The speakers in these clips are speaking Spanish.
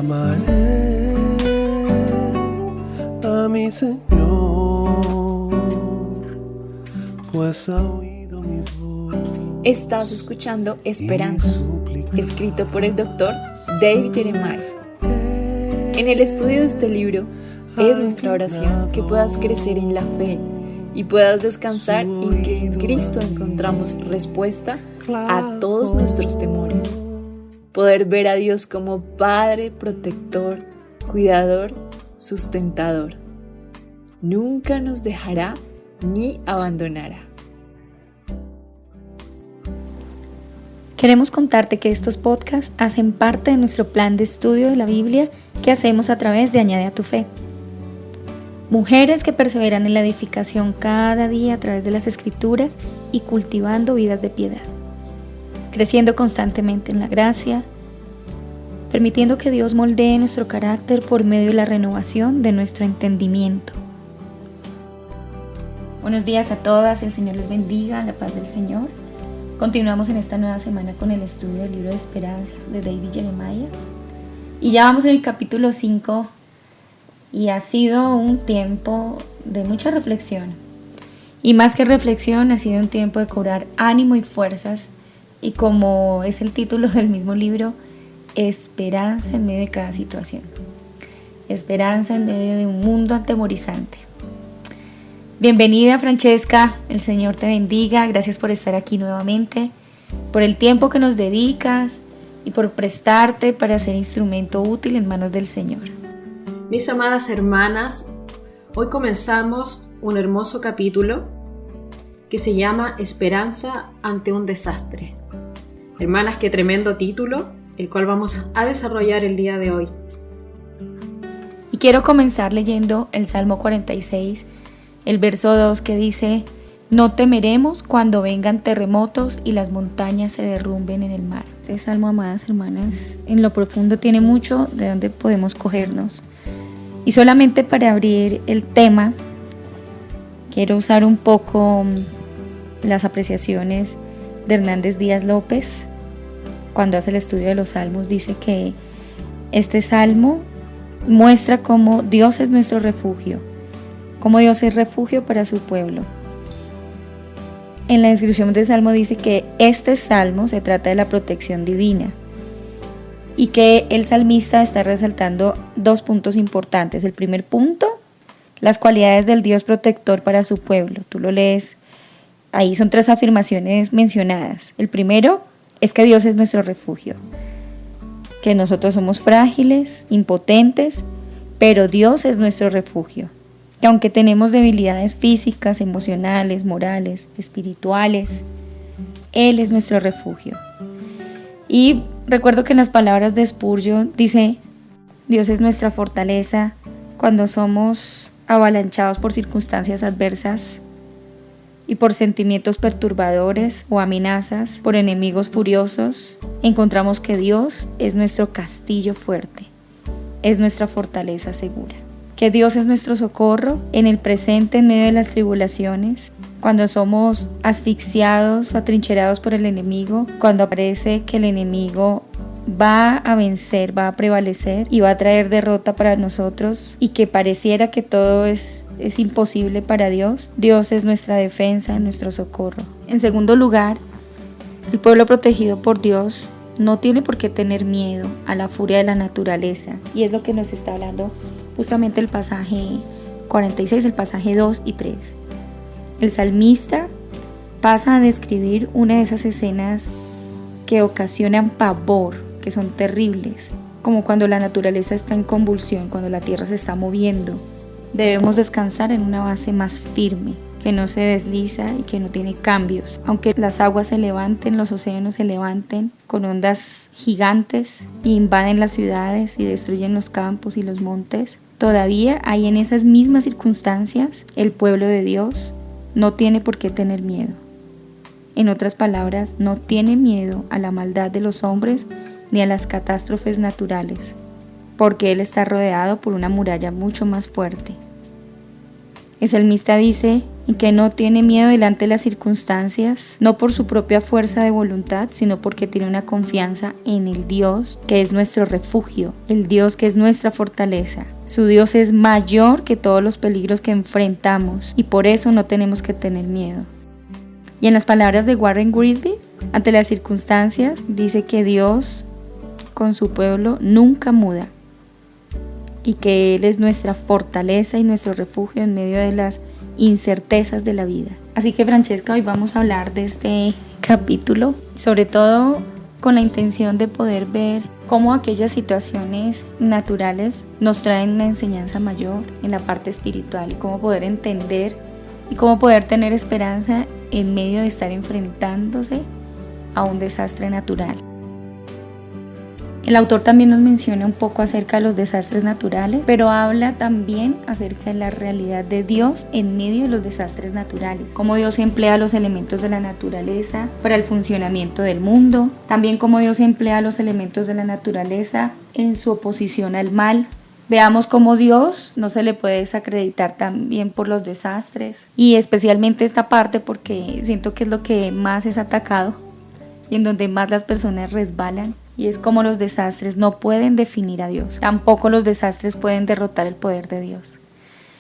Amaré a mi Señor, pues ha oído mi voz. Estás escuchando Esperanza, escrito por el Dr. David Jeremiah. En el estudio de este libro es nuestra oración que puedas crecer en la fe y puedas descansar en que en Cristo encontramos respuesta a todos nuestros temores. Poder ver a Dios como Padre, protector, cuidador, sustentador. Nunca nos dejará ni abandonará. Queremos contarte que estos podcasts hacen parte de nuestro plan de estudio de la Biblia que hacemos a través de Añade a tu Fe. Mujeres que perseveran en la edificación cada día a través de las Escrituras y cultivando vidas de piedad, creciendo constantemente en la gracia, permitiendo que Dios moldee nuestro carácter por medio de la renovación de nuestro entendimiento. Buenos días a todas, el Señor les bendiga, la paz del Señor. Continuamos en esta nueva semana con el estudio del libro de Esperanza de David Jeremiah. Y ya vamos en el capítulo 5 y ha sido un tiempo de mucha reflexión. Y más que reflexión, ha sido un tiempo de cobrar ánimo y fuerzas. Y como es el título del mismo libro, esperanza en medio de cada situación. Esperanza en medio de un mundo atemorizante. Bienvenida, Francesca, el Señor te bendiga, gracias por estar aquí nuevamente, por el tiempo que nos dedicas y por prestarte para ser instrumento útil en manos del Señor. Mis amadas hermanas, hoy comenzamos un hermoso capítulo que se llama Esperanza ante un desastre. Hermanas, qué tremendo título, el cual vamos a desarrollar el día de hoy. Y quiero comenzar leyendo el Salmo 46, el verso 2 que dice: no temeremos cuando vengan terremotos y las montañas se derrumben en el mar. Este salmo, amadas hermanas, en lo profundo tiene mucho de donde podemos cogernos. Y solamente para abrir el tema, quiero usar un poco las apreciaciones de Hernández Díaz López. Cuando hace el estudio de los salmos, dice que este salmo muestra cómo Dios es nuestro refugio, cómo Dios es refugio para su pueblo. En la descripción del salmo dice que este salmo se trata de la protección divina y que el salmista está resaltando dos puntos importantes. El primer punto, las cualidades del Dios protector para su pueblo. Tú lo lees, ahí son 3 afirmaciones mencionadas. El primero es que Dios es nuestro refugio, que nosotros somos frágiles, impotentes, pero Dios es nuestro refugio. Que aunque tenemos debilidades físicas, emocionales, morales, espirituales, Él es nuestro refugio. Y recuerdo que en las palabras de Spurgeon dice: Dios es nuestra fortaleza cuando somos avalanchados por circunstancias adversas y por sentimientos perturbadores o amenazas, por enemigos furiosos. Encontramos que Dios es nuestro castillo fuerte, es nuestra fortaleza segura. Que Dios es nuestro socorro en el presente en medio de las tribulaciones, cuando somos asfixiados o atrincherados por el enemigo, cuando parece que el enemigo va a vencer, va a prevalecer y va a traer derrota para nosotros y que pareciera que todo es imposible para Dios. Dios es nuestra defensa, nuestro socorro. En segundo lugar, el pueblo protegido por Dios no tiene por qué tener miedo a la furia de la naturaleza, y es lo que nos está hablando justamente el pasaje 46, el pasaje 2 y 3. El salmista pasa a describir una de esas escenas que ocasionan pavor, que son terribles, como cuando la naturaleza está en convulsión, cuando la tierra se está moviendo. Debemos descansar en una base más firme, que no se desliza y que no tiene cambios. Aunque las aguas se levanten, los océanos se levanten con ondas gigantes e invaden las ciudades y destruyen los campos y los montes, todavía hay en esas mismas circunstancias el pueblo de Dios no tiene por qué tener miedo. En otras palabras, no tiene miedo a la maldad de los hombres ni a las catástrofes naturales, porque Él está rodeado por una muralla mucho más fuerte. El salmista dice y que no tiene miedo delante de las circunstancias, no por su propia fuerza de voluntad, sino porque tiene una confianza en el Dios que es nuestro refugio, el Dios que es nuestra fortaleza. Su Dios es mayor que todos los peligros que enfrentamos y por eso no tenemos que tener miedo. Y en las palabras de Warren Wiersbe, ante las circunstancias, dice que Dios con su pueblo nunca muda y que Él es nuestra fortaleza y nuestro refugio en medio de las incertezas de la vida. Así que Francesca, hoy vamos a hablar de este capítulo, sobre todo con la intención de poder ver cómo aquellas situaciones naturales nos traen una enseñanza mayor en la parte espiritual y cómo poder entender y cómo poder tener esperanza en medio de estar enfrentándose a un desastre natural. El autor también nos menciona un poco acerca de los desastres naturales, pero habla también acerca de la realidad de Dios en medio de los desastres naturales, cómo Dios emplea los elementos de la naturaleza para el funcionamiento del mundo, también cómo Dios emplea los elementos de la naturaleza en su oposición al mal. Veamos cómo Dios no se le puede desacreditar también por los desastres, y especialmente esta parte porque siento que es lo que más es atacado y en donde más las personas resbalan. Y es como los desastres no pueden definir a Dios. Tampoco los desastres pueden derrotar el poder de Dios.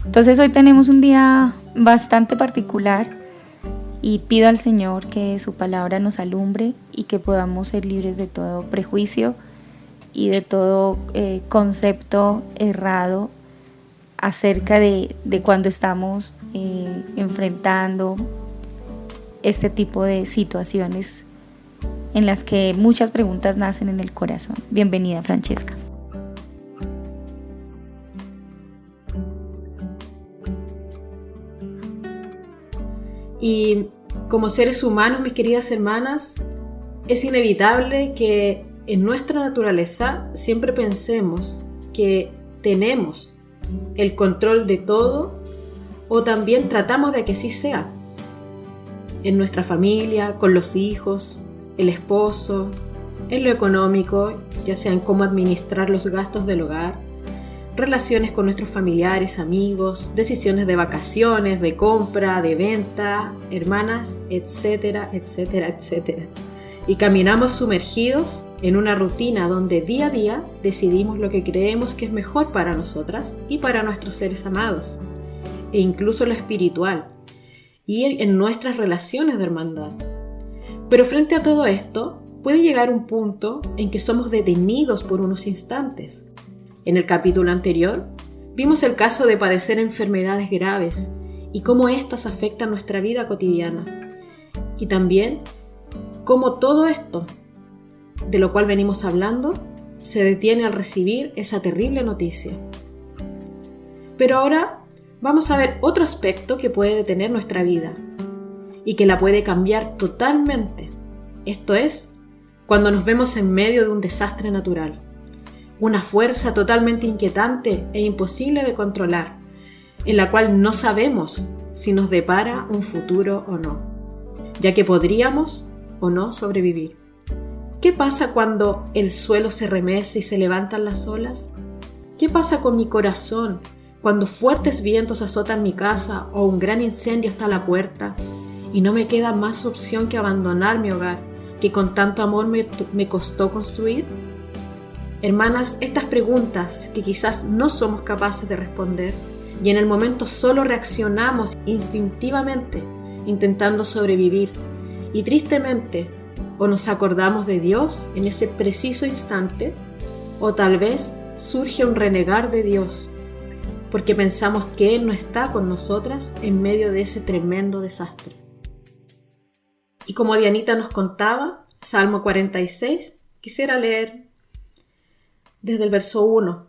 Entonces hoy tenemos un día bastante particular y pido al Señor que su palabra nos alumbre y que podamos ser libres de todo prejuicio y de todo concepto errado acerca de cuando estamos enfrentando este tipo de situaciones en las que muchas preguntas nacen en el corazón. Bienvenida, Francesca. Y como seres humanos, mis queridas hermanas, es inevitable que en nuestra naturaleza siempre pensemos que tenemos el control de todo o también tratamos de que así sea. En nuestra familia, con los hijos, el esposo, en lo económico, ya sea en cómo administrar los gastos del hogar, relaciones con nuestros familiares, amigos, decisiones de vacaciones, de compra, de venta, hermanas, etcétera, etcétera, etcétera. Y caminamos sumergidos en una rutina donde día a día decidimos lo que creemos que es mejor para nosotras y para nuestros seres amados, e incluso lo espiritual, y en nuestras relaciones de hermandad. Pero frente a todo esto, puede llegar un punto en que somos detenidos por unos instantes. En el capítulo anterior, vimos el caso de padecer enfermedades graves y cómo éstas afectan nuestra vida cotidiana. Y también cómo todo esto, de lo cual venimos hablando, se detiene al recibir esa terrible noticia. Pero ahora vamos a ver otro aspecto que puede detener nuestra vida y que la puede cambiar totalmente. Esto es, cuando nos vemos en medio de un desastre natural, una fuerza totalmente inquietante e imposible de controlar, en la cual no sabemos si nos depara un futuro o no, ya que podríamos o no sobrevivir. ¿Qué pasa cuando el suelo se remece y se levantan las olas? ¿Qué pasa con mi corazón cuando fuertes vientos azotan mi casa o un gran incendio está a la puerta? Y no me queda más opción que abandonar mi hogar, que con tanto amor me costó construir. Hermanas, estas preguntas que quizás no somos capaces de responder y en el momento solo reaccionamos instintivamente intentando sobrevivir y tristemente o nos acordamos de Dios en ese preciso instante o tal vez surge un renegar de Dios porque pensamos que Él no está con nosotras en medio de ese tremendo desastre. Y como Dianita nos contaba, Salmo 46, quisiera leer desde el verso 1.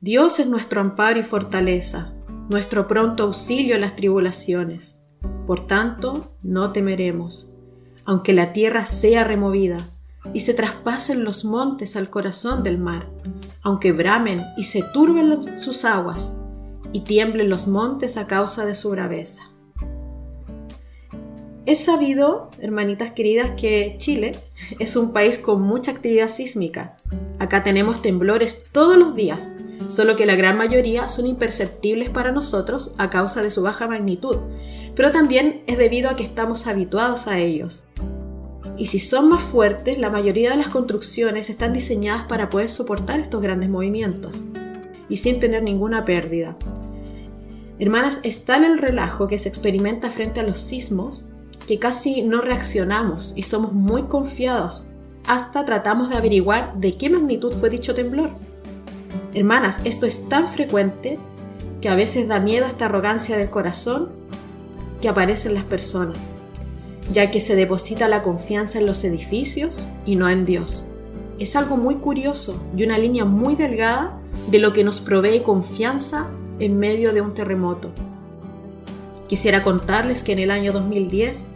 Dios es nuestro amparo y fortaleza, nuestro pronto auxilio en las tribulaciones. Por tanto, no temeremos, aunque la tierra sea removida y se traspasen los montes al corazón del mar, aunque bramen y se turben sus aguas y tiemblen los montes a causa de su braveza. Es sabido, hermanitas queridas, que Chile es un país con mucha actividad sísmica. Acá tenemos temblores todos los días, solo que la gran mayoría son imperceptibles para nosotros a causa de su baja magnitud, pero también es debido a que estamos habituados a ellos. Y si son más fuertes, la mayoría de las construcciones están diseñadas para poder soportar estos grandes movimientos y sin tener ninguna pérdida. Hermanas, es tal el relajo que se experimenta frente a los sismos que casi no reaccionamos y somos muy confiados, hasta tratamos de averiguar de qué magnitud fue dicho temblor. Hermanas, esto es tan frecuente que a veces da miedo esta arrogancia del corazón que aparece en las personas, ya que se deposita la confianza en los edificios y no en Dios. Es algo muy curioso y una línea muy delgada de lo que nos provee confianza en medio de un terremoto. Quisiera contarles que en el año 2010,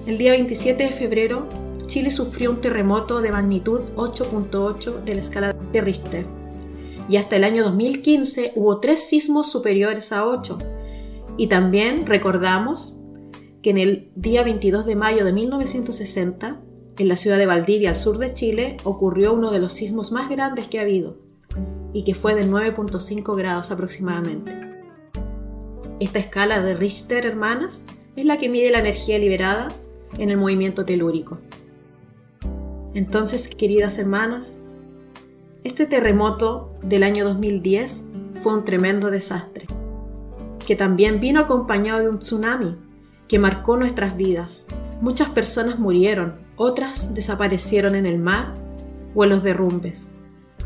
el día 27 de febrero, Chile sufrió un terremoto de magnitud 8.8 de la escala de Richter. Y hasta el año 2015 hubo 3 sismos superiores a 8. Y también recordamos que en el día 22 de mayo de 1960, en la ciudad de Valdivia, al sur de Chile, ocurrió uno de los sismos más grandes que ha habido, y que fue de 9.5 grados aproximadamente. Esta escala de Richter, hermanas, es la que mide la energía liberada en el movimiento telúrico. Entonces, queridas hermanas, este terremoto del año 2010 fue un tremendo desastre, que también vino acompañado de un tsunami que marcó nuestras vidas. Muchas personas murieron, otras desaparecieron en el mar o en los derrumbes.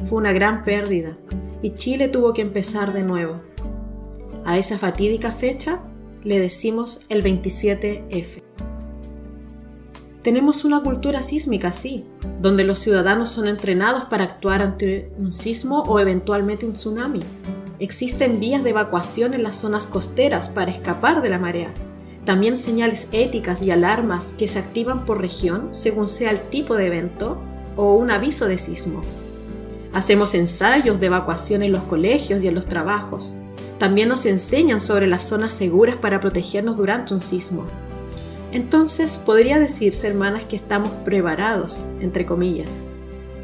Fue una gran pérdida y Chile tuvo que empezar de nuevo. A esa fatídica fecha le decimos el 27F. Tenemos una cultura sísmica, sí, donde los ciudadanos son entrenados para actuar ante un sismo o eventualmente un tsunami. Existen vías de evacuación en las zonas costeras para escapar de la marea. También señales éticas y alarmas que se activan por región según sea el tipo de evento o un aviso de sismo. Hacemos ensayos de evacuación en los colegios y en los trabajos. También nos enseñan sobre las zonas seguras para protegernos durante un sismo. Entonces, podría decirse, hermanas, que estamos preparados, entre comillas.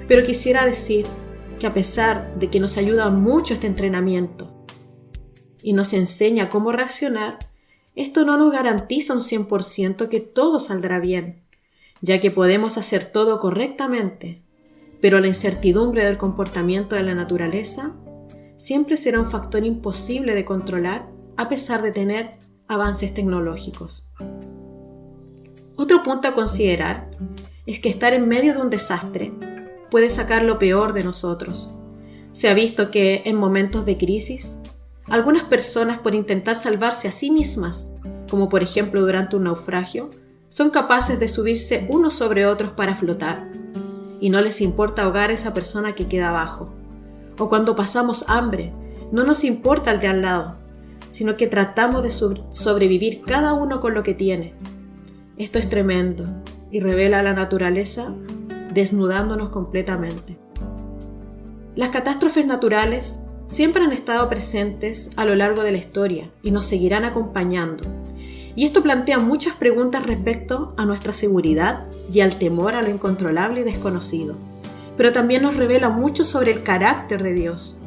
Pero quisiera decir que a pesar de que nos ayuda mucho este entrenamiento y nos enseña cómo reaccionar, esto no nos garantiza un 100% que todo saldrá bien, ya que podemos hacer todo correctamente, pero la incertidumbre del comportamiento de la naturaleza siempre será un factor imposible de controlar a pesar de tener avances tecnológicos. Otro punto a considerar es que estar en medio de un desastre puede sacar lo peor de nosotros. Se ha visto que en momentos de crisis, algunas personas, por intentar salvarse a sí mismas, como por ejemplo durante un naufragio, son capaces de subirse unos sobre otros para flotar, y no les importa ahogar a esa persona que queda abajo. O cuando pasamos hambre, no nos importa el de al lado, sino que tratamos de sobrevivir cada uno con lo que tiene. Esto es tremendo y revela la naturaleza desnudándonos completamente. Las catástrofes naturales siempre han estado presentes a lo largo de la historia y nos seguirán acompañando. Y esto plantea muchas preguntas respecto a nuestra seguridad y al temor a lo incontrolable y desconocido. Pero también nos revela mucho sobre el carácter de Dios.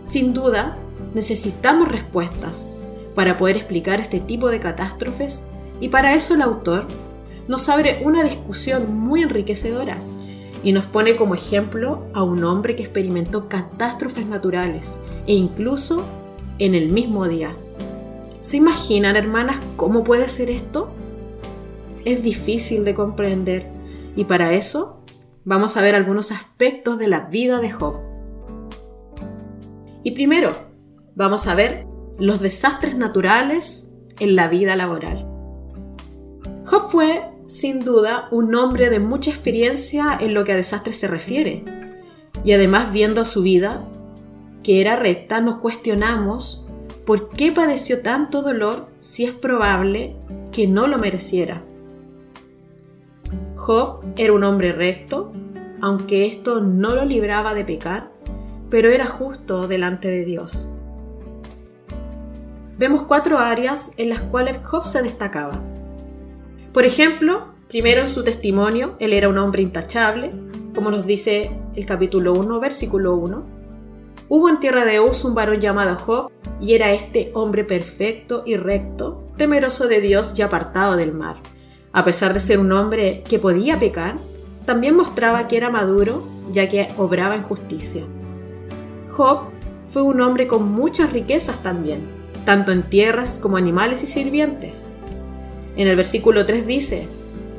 Sin duda, necesitamos respuestas para poder explicar este tipo de catástrofes, y para eso el autor nos abre una discusión muy enriquecedora y nos pone como ejemplo a un hombre que experimentó catástrofes naturales e incluso en el mismo día. ¿Se imaginan, hermanas, cómo puede ser esto? Es difícil de comprender y para eso vamos a ver algunos aspectos de la vida de Job. Y primero, vamos a ver los desastres naturales en la vida laboral. Job fue, sin duda, un hombre de mucha experiencia en lo que a desastres se refiere. Y además, viendo su vida, que era recta, nos cuestionamos por qué padeció tanto dolor si es probable que no lo mereciera. Job era un hombre recto, aunque esto no lo libraba de pecar, pero era justo delante de Dios. Vemos 4 áreas en las cuales Job se destacaba. Por ejemplo, primero en su testimonio, él era un hombre intachable, como nos dice el capítulo 1, versículo 1. Hubo en tierra de Uz un varón llamado Job, y era este hombre perfecto y recto, temeroso de Dios y apartado del mal. A pesar de ser un hombre que podía pecar, también mostraba que era maduro, ya que obraba en justicia. Job fue un hombre con muchas riquezas también, tanto en tierras como animales y sirvientes. En el versículo 3 dice: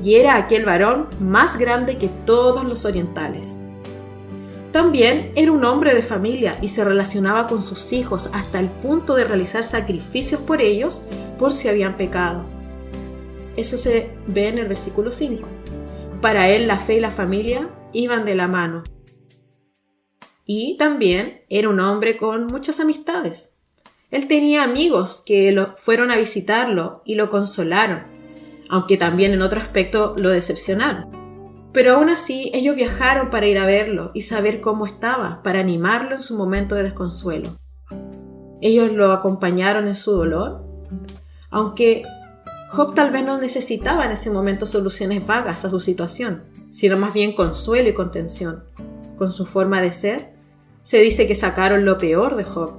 y era aquel varón más grande que todos los orientales. También era un hombre de familia y se relacionaba con sus hijos hasta el punto de realizar sacrificios por ellos por si habían pecado. Eso se ve en el versículo 5. Para él la fe y la familia iban de la mano. Y también era un hombre con muchas amistades. Él tenía amigos que fueron a visitarlo y lo consolaron, aunque también en otro aspecto lo decepcionaron. Pero aún así ellos viajaron para ir a verlo y saber cómo estaba, para animarlo en su momento de desconsuelo. Ellos lo acompañaron en su dolor, aunque Job tal vez no necesitaba en ese momento soluciones vagas a su situación, sino más bien consuelo y contención. Con su forma de ser, se dice que sacaron lo peor de Job,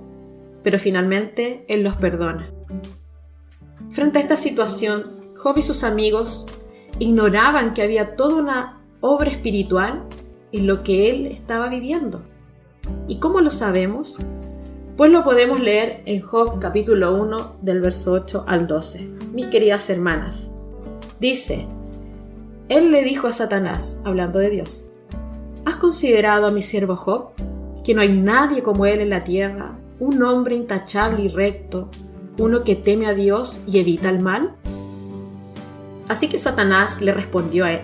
pero finalmente él los perdona. Frente a esta situación, Job y sus amigos ignoraban que había toda una obra espiritual en lo que él estaba viviendo. ¿Y cómo lo sabemos? Pues lo podemos leer en Job capítulo 1 del verso 8 al 12. Mis queridas hermanas, dice: él le dijo a Satanás, hablando de Dios: ¿has considerado a mi siervo Job, que no hay nadie como él en la tierra, un hombre intachable y recto, uno que teme a Dios y evita el mal? Así que Satanás le respondió a él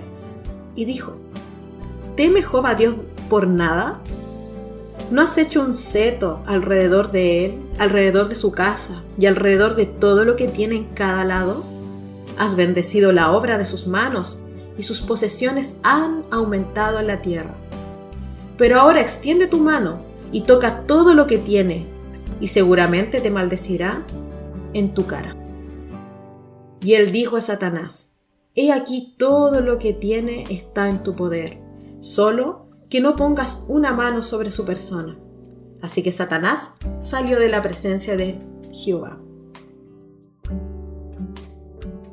y dijo: ¿teme Job a Dios por nada? ¿No has hecho un seto alrededor de él, alrededor de su casa y alrededor de todo lo que tiene en cada lado? Has bendecido la obra de sus manos y sus posesiones han aumentado en la tierra. Pero ahora extiende tu mano y toca todo lo que tiene, y seguramente te maldecirá en tu cara. Y él dijo a Satanás: he aquí todo lo que tiene está en tu poder, solo que no pongas una mano sobre su persona. Así que Satanás salió de la presencia de Jehová.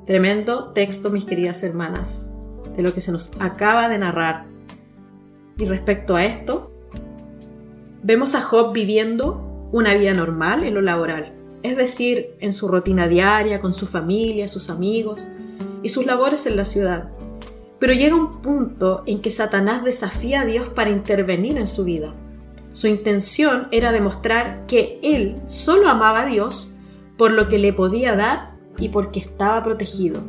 Tremendo texto, mis queridas hermanas, de lo que se nos acaba de narrar. Y respecto a esto, vemos a Job viviendo una vida normal en lo laboral, es decir, en su rutina diaria, con su familia, sus amigos y sus labores en la ciudad. Pero llega un punto en que Satanás desafía a Dios para intervenir en su vida. Su intención era demostrar que él solo amaba a Dios por lo que le podía dar y porque estaba protegido.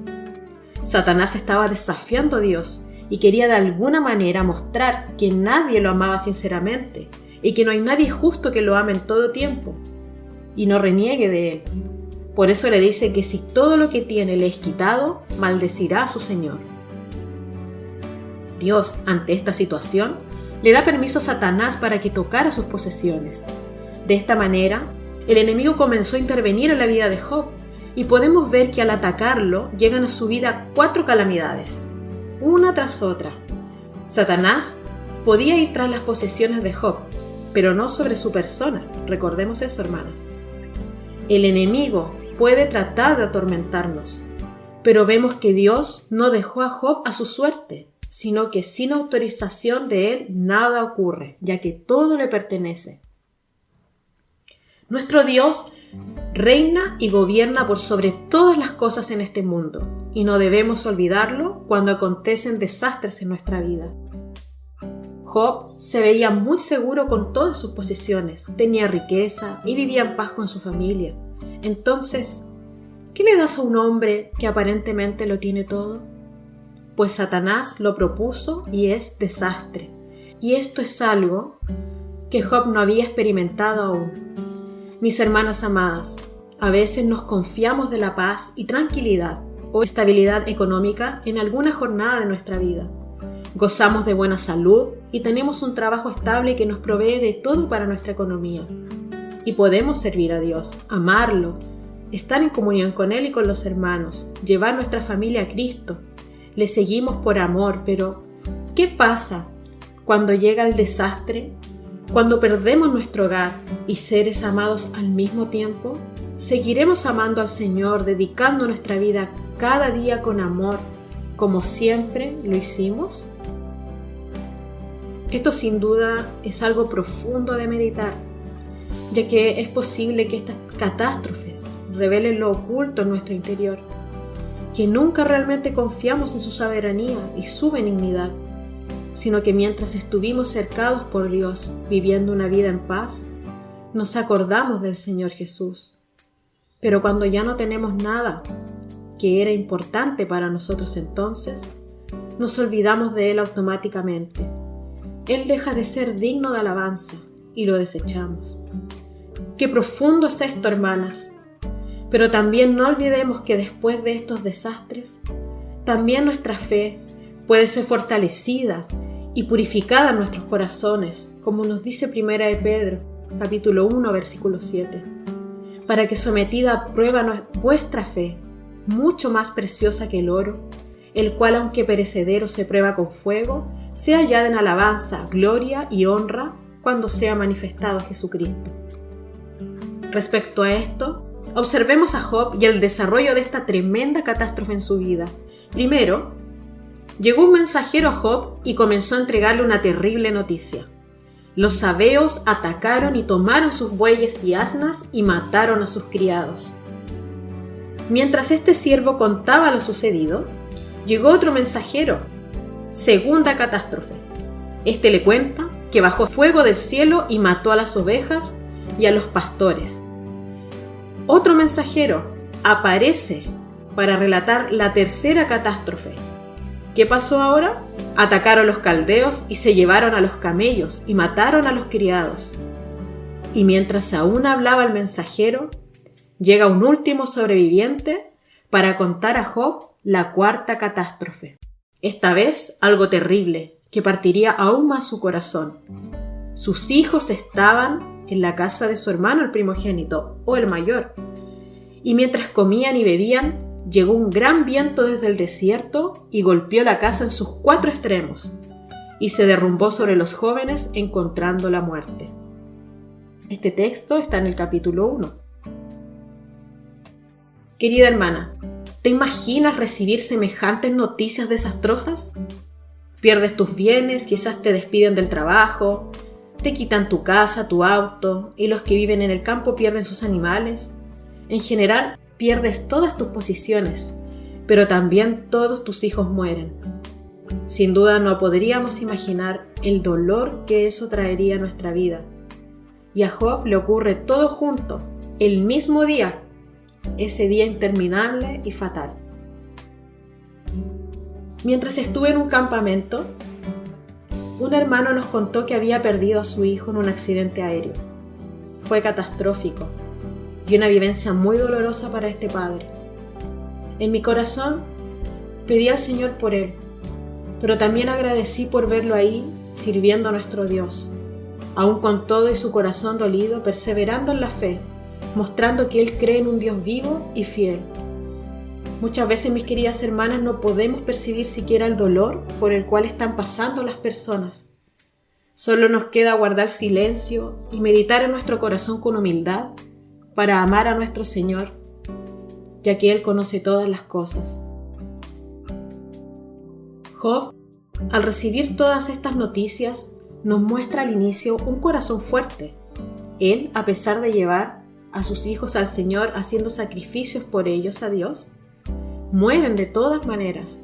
Satanás estaba desafiando a Dios y quería de alguna manera mostrar que nadie lo amaba sinceramente y que no hay nadie justo que lo ame en todo tiempo y no reniegue de él. Por eso le dice que si todo lo que tiene le es quitado, maldecirá a su Señor. Dios, ante esta situación, le da permiso a Satanás para que tocara sus posesiones. De esta manera, el enemigo comenzó a intervenir en la vida de Job, y podemos ver que al atacarlo llegan a su vida 4 calamidades, una tras otra. Satanás podía ir tras las posesiones de Job, pero no sobre su persona. Recordemos eso, hermanos. El enemigo puede tratar de atormentarnos, pero vemos que Dios no dejó a Job a su suerte, sino que sin autorización de él nada ocurre, ya que todo le pertenece. Nuestro Dios reina y gobierna por sobre todas las cosas en este mundo, y no debemos olvidarlo cuando acontecen desastres en nuestra vida. Job se veía muy seguro con todas sus posesiones, tenía riqueza y vivía en paz con su familia. Entonces, ¿qué le das a un hombre que aparentemente lo tiene todo? Pues Satanás lo propuso y es desastre. Y esto es algo que Job no había experimentado aún. Mis hermanas amadas, a veces nos confiamos de la paz y tranquilidad o estabilidad económica en alguna jornada de nuestra vida. Gozamos de buena salud y tenemos un trabajo estable que nos provee de todo para nuestra economía. Y podemos servir a Dios, amarlo, estar en comunión con Él y con los hermanos, llevar nuestra familia a Cristo. Le seguimos por amor, pero ¿qué pasa cuando llega el desastre? Cuando perdemos nuestro hogar y seres amados al mismo tiempo, ¿seguiremos amando al Señor, dedicando nuestra vida cada día con amor, como siempre lo hicimos? Esto sin duda es algo profundo de meditar, ya que es posible que estas catástrofes revelen lo oculto en nuestro interior, que nunca realmente confiamos en su soberanía y su benignidad, sino que mientras estuvimos cercados por Dios, viviendo una vida en paz, nos acordamos del Señor Jesús. Pero cuando ya no tenemos nada que era importante para nosotros entonces, nos olvidamos de Él automáticamente. Él deja de ser digno de alabanza y lo desechamos. Qué profundo es esto, hermanas. Pero también no olvidemos que después de estos desastres, también nuestra fe puede ser fortalecida y purificada en nuestros corazones, como nos dice 1 de Pedro, capítulo 1, versículo 7, para que sometida a prueba vuestra fe, mucho más preciosa que el oro, el cual aunque perecedero se prueba con fuego, sea hallada en alabanza, gloria y honra cuando sea manifestado Jesucristo. Respecto a esto, observemos a Job y el desarrollo de esta tremenda catástrofe en su vida. Primero, llegó un mensajero a Job y comenzó a entregarle una terrible noticia. Los sabeos atacaron y tomaron sus bueyes y asnas y mataron a sus criados. Mientras este siervo contaba lo sucedido, llegó otro mensajero. Segunda catástrofe. Este le cuenta que bajó fuego del cielo y mató a las ovejas y a los pastores. Otro mensajero aparece para relatar la tercera catástrofe. ¿Qué pasó ahora? Atacaron los caldeos y se llevaron a los camellos y mataron a los criados. Y mientras aún hablaba el mensajero, llega un último sobreviviente para contar a Job la cuarta catástrofe. Esta vez algo terrible que partiría aún más su corazón. Sus hijos estaban en la casa de su hermano el primogénito o el mayor. Y mientras comían y bebían, llegó un gran viento desde el desierto y golpeó la casa en sus 4 extremos y se derrumbó sobre los jóvenes encontrando la muerte. Este texto está en el capítulo 1. Querida hermana, ¿te imaginas recibir semejantes noticias desastrosas? Pierdes tus bienes, quizás te despiden del trabajo, te quitan tu casa, tu auto, y los que viven en el campo pierden sus animales. En general, pierdes todas tus posesiones, pero también todos tus hijos mueren. Sin duda no podríamos imaginar el dolor que eso traería a nuestra vida. Y a Job le ocurre todo junto, el mismo día, ese día interminable y fatal. Mientras estuve en un campamento, un hermano nos contó que había perdido a su hijo en un accidente aéreo. Fue catastrófico y una vivencia muy dolorosa para este padre. En mi corazón pedí al Señor por él, pero también agradecí por verlo ahí sirviendo a nuestro Dios, aún con todo y su corazón dolido, perseverando en la fe, mostrando que él cree en un Dios vivo y fiel. Muchas veces, mis queridas hermanas, no podemos percibir siquiera el dolor por el cual están pasando las personas. Solo nos queda guardar silencio y meditar en nuestro corazón con humildad para amar a nuestro Señor, ya que Él conoce todas las cosas. Job, al recibir todas estas noticias, nos muestra al inicio un corazón fuerte. Él, a pesar de llevar a sus hijos al Señor haciendo sacrificios por ellos a Dios, mueren de todas maneras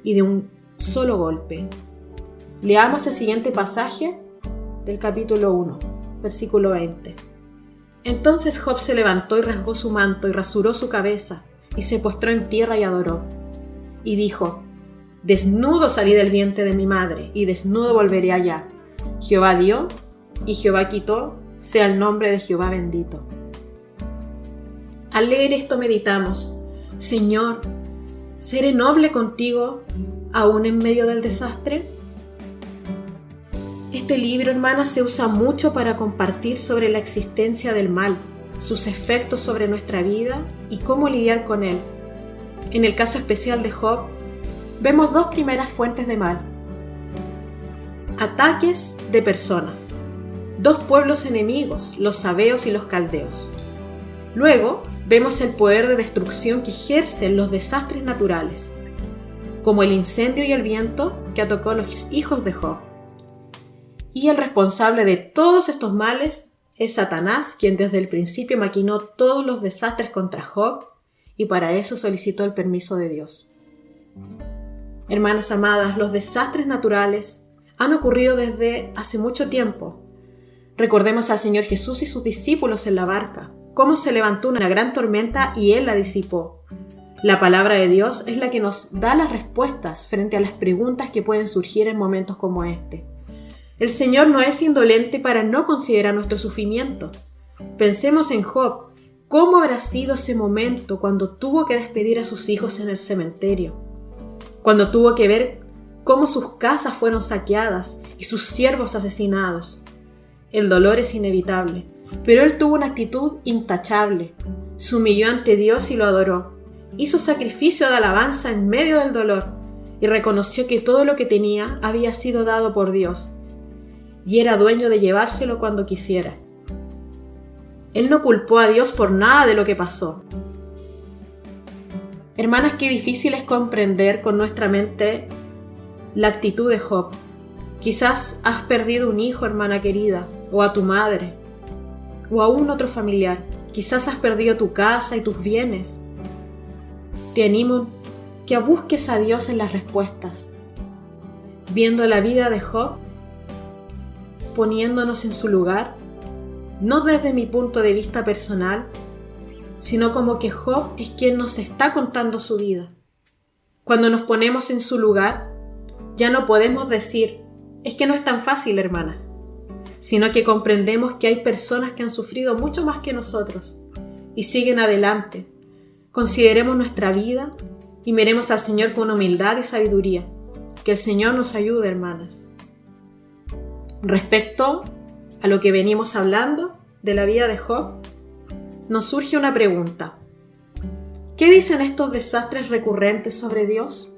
y de un solo golpe. Leamos el siguiente pasaje del capítulo 1, versículo 20. Entonces Job se levantó y rasgó su manto y rasuró su cabeza y se postró en tierra y adoró. Y dijo: Desnudo salí del vientre de mi madre y desnudo volveré allá. Jehová dio y Jehová quitó, sea el nombre de Jehová bendito. Al leer esto meditamos: Señor, ¿seré noble contigo aún en medio del desastre? Este libro, hermanas, se usa mucho para compartir sobre la existencia del mal, sus efectos sobre nuestra vida y cómo lidiar con él. En el caso especial de Job, vemos 2 primeras fuentes de mal. Ataques de personas. dos pueblos enemigos, los sabeos y los caldeos. Luego vemos el poder de destrucción que ejercen los desastres naturales, como el incendio y el viento que atacó a los hijos de Job. Y el responsable de todos estos males es Satanás, quien desde el principio maquinó todos los desastres contra Job y para eso solicitó el permiso de Dios. Hermanas amadas, los desastres naturales han ocurrido desde hace mucho tiempo. Recordemos al Señor Jesús y sus discípulos en la barca, cómo se levantó una gran tormenta y Él la disipó. La palabra de Dios es la que nos da las respuestas frente a las preguntas que pueden surgir en momentos como este. El Señor no es indolente para no considerar nuestro sufrimiento. Pensemos en Job. ¿Cómo habrá sido ese momento cuando tuvo que despedir a sus hijos en el cementerio? Cuando tuvo que ver cómo sus casas fueron saqueadas y sus siervos asesinados. El dolor es inevitable, pero él tuvo una actitud intachable. Se humilló ante Dios y lo adoró. Hizo sacrificio de alabanza en medio del dolor y reconoció que todo lo que tenía había sido dado por Dios y era dueño de llevárselo cuando quisiera. Él no culpó a Dios por nada de lo que pasó. Hermanas, qué difícil es comprender con nuestra mente la actitud de Job. Quizás has perdido un hijo, hermana querida, o a tu madre, o a un otro familiar. Quizás has perdido tu casa y tus bienes. Te animo que busques a Dios en las respuestas. Viendo la vida de Job, poniéndonos en su lugar, no desde mi punto de vista personal, sino como que Job es quien nos está contando su vida. Cuando nos ponemos en su lugar, ya no podemos decir, es que no es tan fácil, hermana, sino que comprendemos que hay personas que han sufrido mucho más que nosotros y siguen adelante. Consideremos nuestra vida y miremos al Señor con humildad y sabiduría. Que el Señor nos ayude, hermanas. Respecto a lo que venimos hablando de la vida de Job, nos surge una pregunta. ¿Qué dicen estos desastres recurrentes sobre Dios?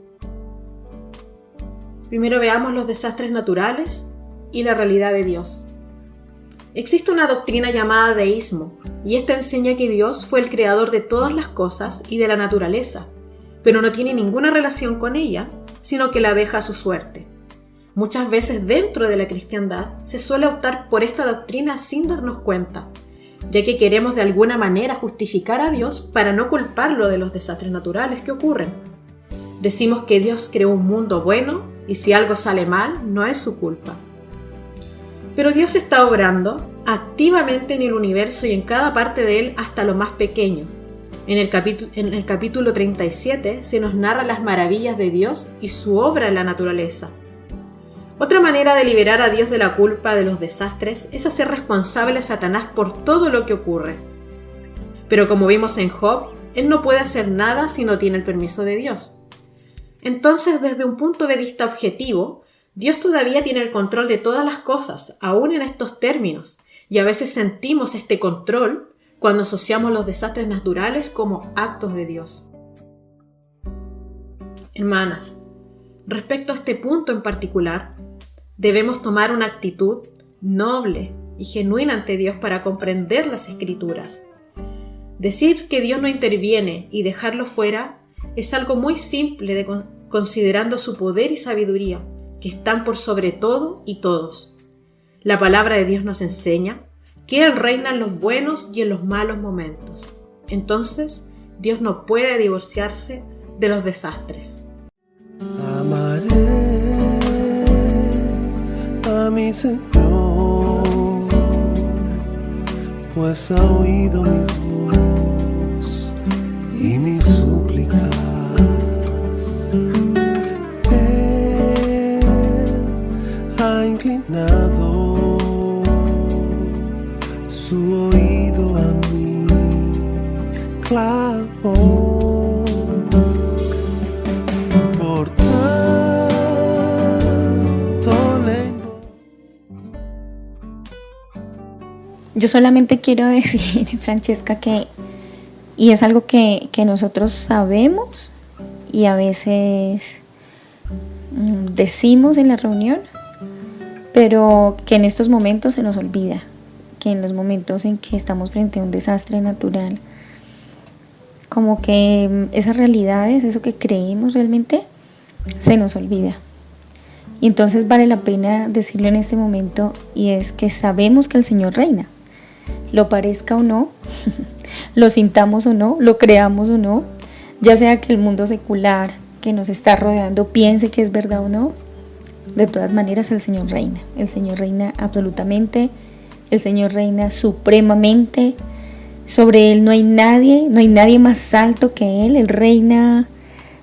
Primero veamos los desastres naturales y la realidad de Dios. Existe una doctrina llamada deísmo, y esta enseña que Dios fue el creador de todas las cosas y de la naturaleza, pero no tiene ninguna relación con ella, sino que la deja a su suerte. Muchas veces dentro de la cristiandad se suele optar por esta doctrina sin darnos cuenta, ya que queremos de alguna manera justificar a Dios para no culparlo de los desastres naturales que ocurren. Decimos que Dios creó un mundo bueno y si algo sale mal, no es su culpa. Pero Dios está obrando activamente en el universo y en cada parte de él hasta lo más pequeño. En el capítulo 37 se nos narra las maravillas de Dios y su obra en la naturaleza. Otra manera de liberar a Dios de la culpa de los desastres es hacer responsable a Satanás por todo lo que ocurre. Pero como vimos en Job, él no puede hacer nada si no tiene el permiso de Dios. Entonces, desde un punto de vista objetivo, Dios todavía tiene el control de todas las cosas, aún en estos términos, y a veces sentimos este control cuando asociamos los desastres naturales como actos de Dios. Hermanas, respecto a este punto en particular, debemos tomar una actitud noble y genuina ante Dios para comprender las Escrituras. Decir que Dios no interviene y dejarlo fuera es algo muy simple considerando su poder y sabiduría, que están por sobre todo y todos. La palabra de Dios nos enseña que Él reina en los buenos y en los malos momentos. Entonces, Dios no puede divorciarse de los desastres. Amaré a mi Señor, pues ha oído mi voz y mis súplicas. Él ha inclinado su oído a mi clamor. Por tanto lejos. Yo solamente quiero decir, Francesca, y es algo que nosotros sabemos y a veces decimos en la reunión, pero que en estos momentos se nos olvida, que en los momentos en que estamos frente a un desastre natural, como que esas realidades, eso que creemos realmente, se nos olvida. Y entonces vale la pena decirlo en este momento, y es que sabemos que el Señor reina, lo parezca o no, lo sintamos o no, lo creamos o no, ya sea que el mundo secular que nos está rodeando piense que es verdad o no. De todas maneras el Señor reina absolutamente, el Señor reina supremamente, sobre Él no hay nadie más alto que Él reina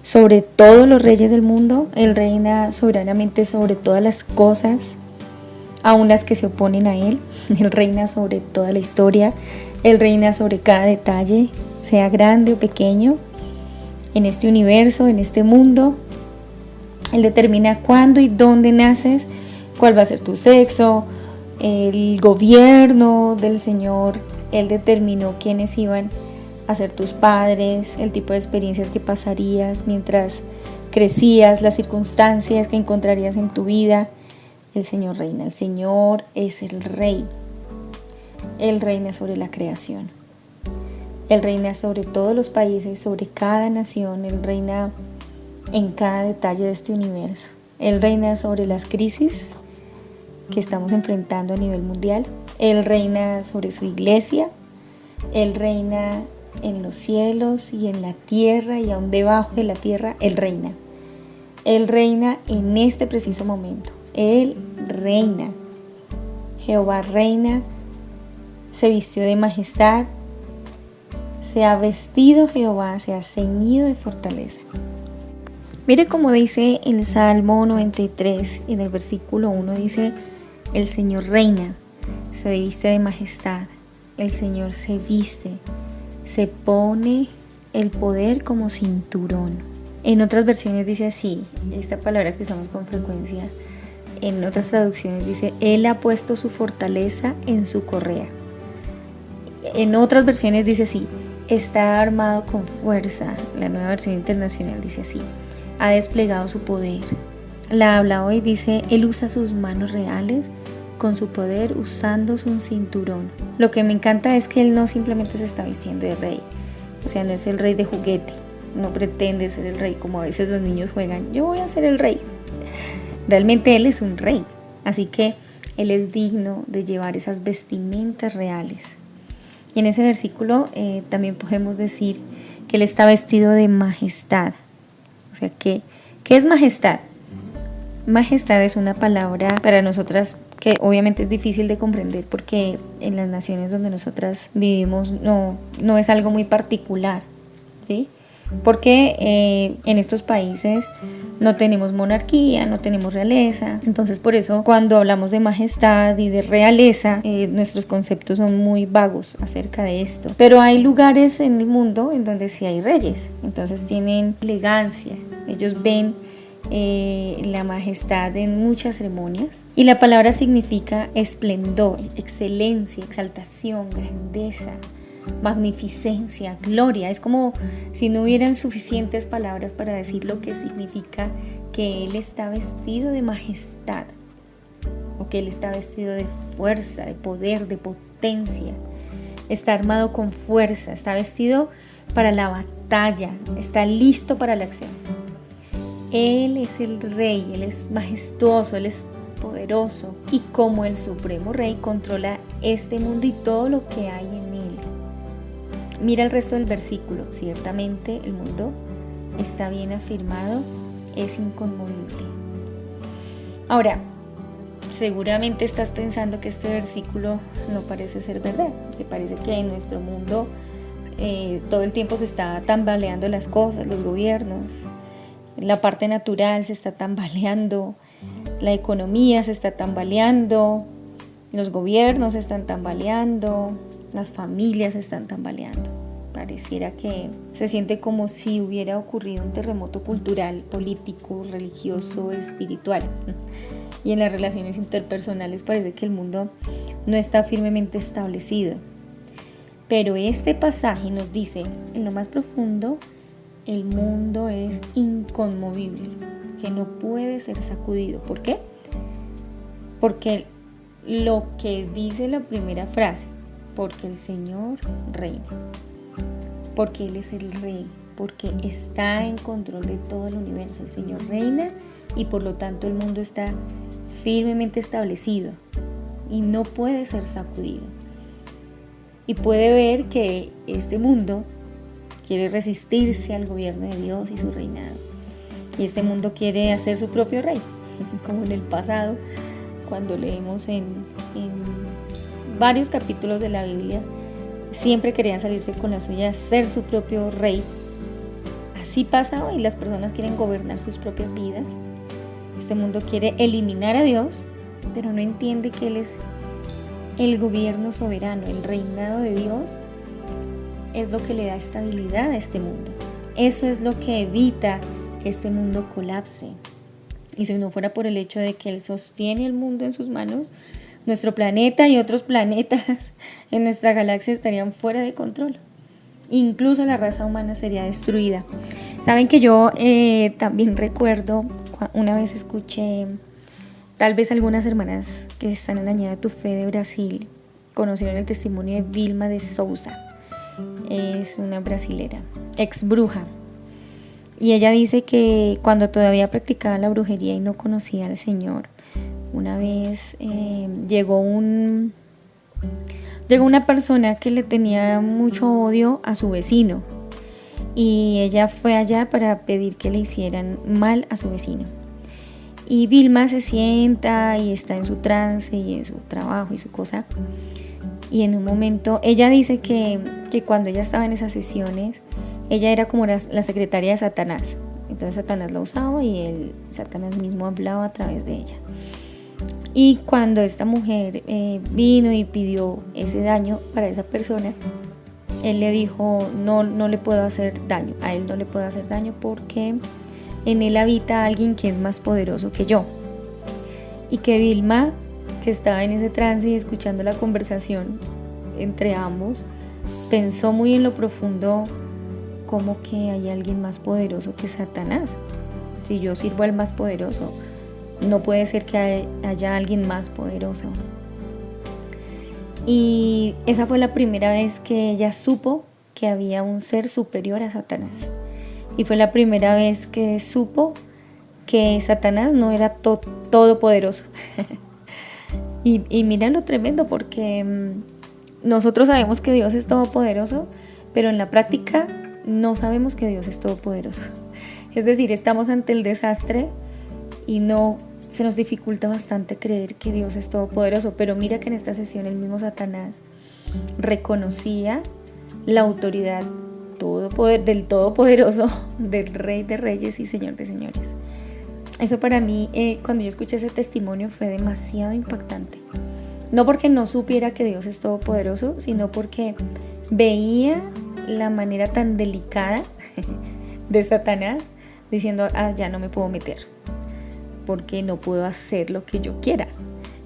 sobre todos los reyes del mundo, Él reina soberanamente sobre todas las cosas, aun las que se oponen a Él, Él reina sobre toda la historia, Él reina sobre cada detalle, sea grande o pequeño, en este universo, en este mundo. Él determina cuándo y dónde naces, cuál va a ser tu sexo, el gobierno del Señor. Él determinó quiénes iban a ser tus padres, el tipo de experiencias que pasarías mientras crecías, las circunstancias que encontrarías en tu vida. El Señor reina, el Señor es el Rey. Él reina sobre la creación. Él reina sobre todos los países, sobre cada nación. Él reina en cada detalle de este universo. Él reina sobre las crisis que estamos enfrentando a nivel mundial. Él reina sobre su iglesia. Él reina en los cielos y en la tierra y aún debajo de la tierra. Él reina. Él reina en este preciso momento. Él reina. Jehová reina. Se vistió de majestad. Se ha vestido Jehová, se ha ceñido de fortaleza. Mire cómo dice el Salmo 93, en el versículo 1 dice: el Señor reina, se viste de majestad, el Señor se viste, se pone el poder como cinturón. En otras versiones dice así, esta palabra que usamos con frecuencia, en otras traducciones dice: Él ha puesto su fortaleza en su correa. En otras versiones dice así: está armado con fuerza. La Nueva Versión Internacional dice así: ha desplegado su poder. La Habla Hoy dice: Él usa sus manos reales con su poder, usando un cinturón. Lo que me encanta es que Él no simplemente se está vistiendo de rey, o sea, no es el rey de juguete, no pretende ser el rey como a veces los niños juegan, yo voy a ser el rey. Realmente Él es un rey, así que Él es digno de llevar esas vestimentas reales. Y en ese versículo también podemos decir que Él está vestido de majestad. O sea, ¿qué es majestad? Majestad es una palabra para nosotras que obviamente es difícil de comprender, porque en las naciones donde nosotras vivimos no es algo muy particular, ¿sí? Porque en estos países no tenemos monarquía, no tenemos realeza. Entonces por eso cuando hablamos de majestad y de realeza, nuestros conceptos son muy vagos acerca de esto. Pero hay lugares en el mundo en donde sí hay reyes, entonces tienen elegancia. Ellos ven la majestad en muchas ceremonias, y la palabra significa esplendor, excelencia, exaltación, grandeza, magnificencia, gloria. Es como si no hubieran suficientes palabras para decir lo que significa que Él está vestido de majestad, o que Él está vestido de fuerza, de poder, de potencia. Está armado con fuerza, está vestido para la batalla, está listo para la acción. Él es el Rey, Él es majestuoso, Él es poderoso, y como el supremo Rey controla este mundo y todo lo que hay en él. Mira el resto del versículo: ciertamente el mundo está bien afirmado, es inconmovible. Ahora, seguramente estás pensando que este versículo no parece ser verdad, que parece que en nuestro mundo todo el tiempo se está tambaleando las cosas, los gobiernos, la parte natural se está tambaleando, la economía se está tambaleando, los gobiernos se están tambaleando, las familias se están tambaleando. Pareciera que se siente como si hubiera ocurrido un terremoto cultural, político, religioso, espiritual. Y en las relaciones interpersonales parece que el mundo no está firmemente establecido. Pero este pasaje nos dice, en lo más profundo, el mundo es inconmovible, que no puede ser sacudido. ¿Por qué? porque lo que dice la primera frase, porque el Señor reina, porque Él es el Rey, porque está en control de todo el universo. El Señor reina y por lo tanto el mundo está firmemente establecido y no puede ser sacudido. Y puede ver que este mundo quiere resistirse al gobierno de Dios y su reinado. Y este mundo quiere hacer su propio rey, como en el pasado, cuando leemos en varios capítulos de la Biblia, siempre querían salirse con la suya, ser su propio rey. Así pasa hoy, las personas quieren gobernar sus propias vidas. Este mundo quiere eliminar a Dios, pero no entiende que Él es el gobierno soberano, el reinado de Dios es lo que le da estabilidad a este mundo. Eso es lo que evita que este mundo colapse. Y si no fuera por el hecho de que Él sostiene el mundo en sus manos, nuestro planeta y otros planetas en nuestra galaxia estarían fuera de control. Incluso la raza humana sería destruida. Saben que yo también recuerdo, una vez escuché, tal vez algunas hermanas que están en Añada tu Fe de Brasil conocieron el testimonio de Vilma de Souza. Es una brasilera, ex bruja. Y ella dice que cuando todavía practicaba la brujería y no conocía al Señor, una vez llegó una persona que le tenía mucho odio a su vecino. Y ella fue allá para pedir que le hicieran mal a su vecino. Y Vilma se sienta y está en su trance y en su trabajo y su cosa. Y en un momento, ella dice que cuando ella estaba en esas sesiones, ella era como la secretaria de Satanás. Entonces Satanás la usaba y Satanás mismo hablaba a través de ella. Y cuando esta mujer vino y pidió ese daño para esa persona, él le dijo, no le puedo hacer daño, a él no le puedo hacer daño porque en él habita alguien que es más poderoso que yo. Y que Vilma, que estaba en ese trance y escuchando la conversación entre ambos, pensó muy en lo profundo como que hay alguien más poderoso que Satanás. Si yo sirvo al más poderoso, no puede ser que haya alguien más poderoso. Y esa fue la primera vez que ella supo que había un ser superior a Satanás. Y fue la primera vez que supo que Satanás no era todopoderoso. Y mira lo tremendo, porque nosotros sabemos que Dios es todopoderoso, pero en la práctica no sabemos que Dios es todopoderoso. Es decir, estamos ante el desastre y se nos dificulta bastante creer que Dios es todopoderoso. Pero mira que en esta sesión el mismo Satanás reconocía la autoridad del todopoderoso, del Rey de Reyes y Señor de Señores. Eso para mí, cuando yo escuché ese testimonio, fue demasiado impactante. No porque no supiera que Dios es todopoderoso, sino porque veía la manera tan delicada de Satanás diciendo, ya no me puedo meter, porque no puedo hacer lo que yo quiera.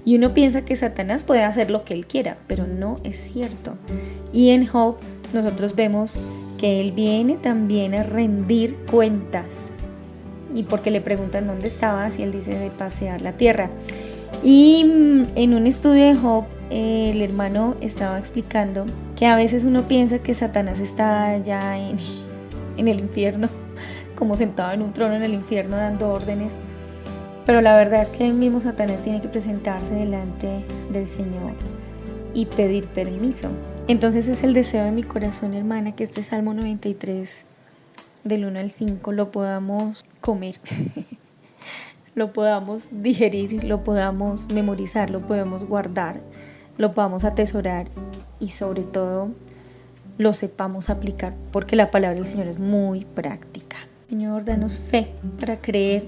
Y uno piensa que Satanás puede hacer lo que él quiera, pero no es cierto. Y en Job nosotros vemos que él viene también a rendir cuentas. Y porque le preguntan dónde estabas y él dice de pasear la tierra. Y en un estudio de Job, el hermano estaba explicando que a veces uno piensa que Satanás está ya en el infierno, como sentado en un trono en el infierno dando órdenes. Pero la verdad es que el mismo Satanás tiene que presentarse delante del Señor y pedir permiso. Entonces es el deseo de mi corazón, hermana, que este Salmo 93, del 1 al 5, lo podamos comer, lo podamos digerir, lo podamos memorizar, lo podamos guardar, lo podamos atesorar y sobre todo lo sepamos aplicar, porque la palabra del Señor es muy práctica. Señor, danos fe para creer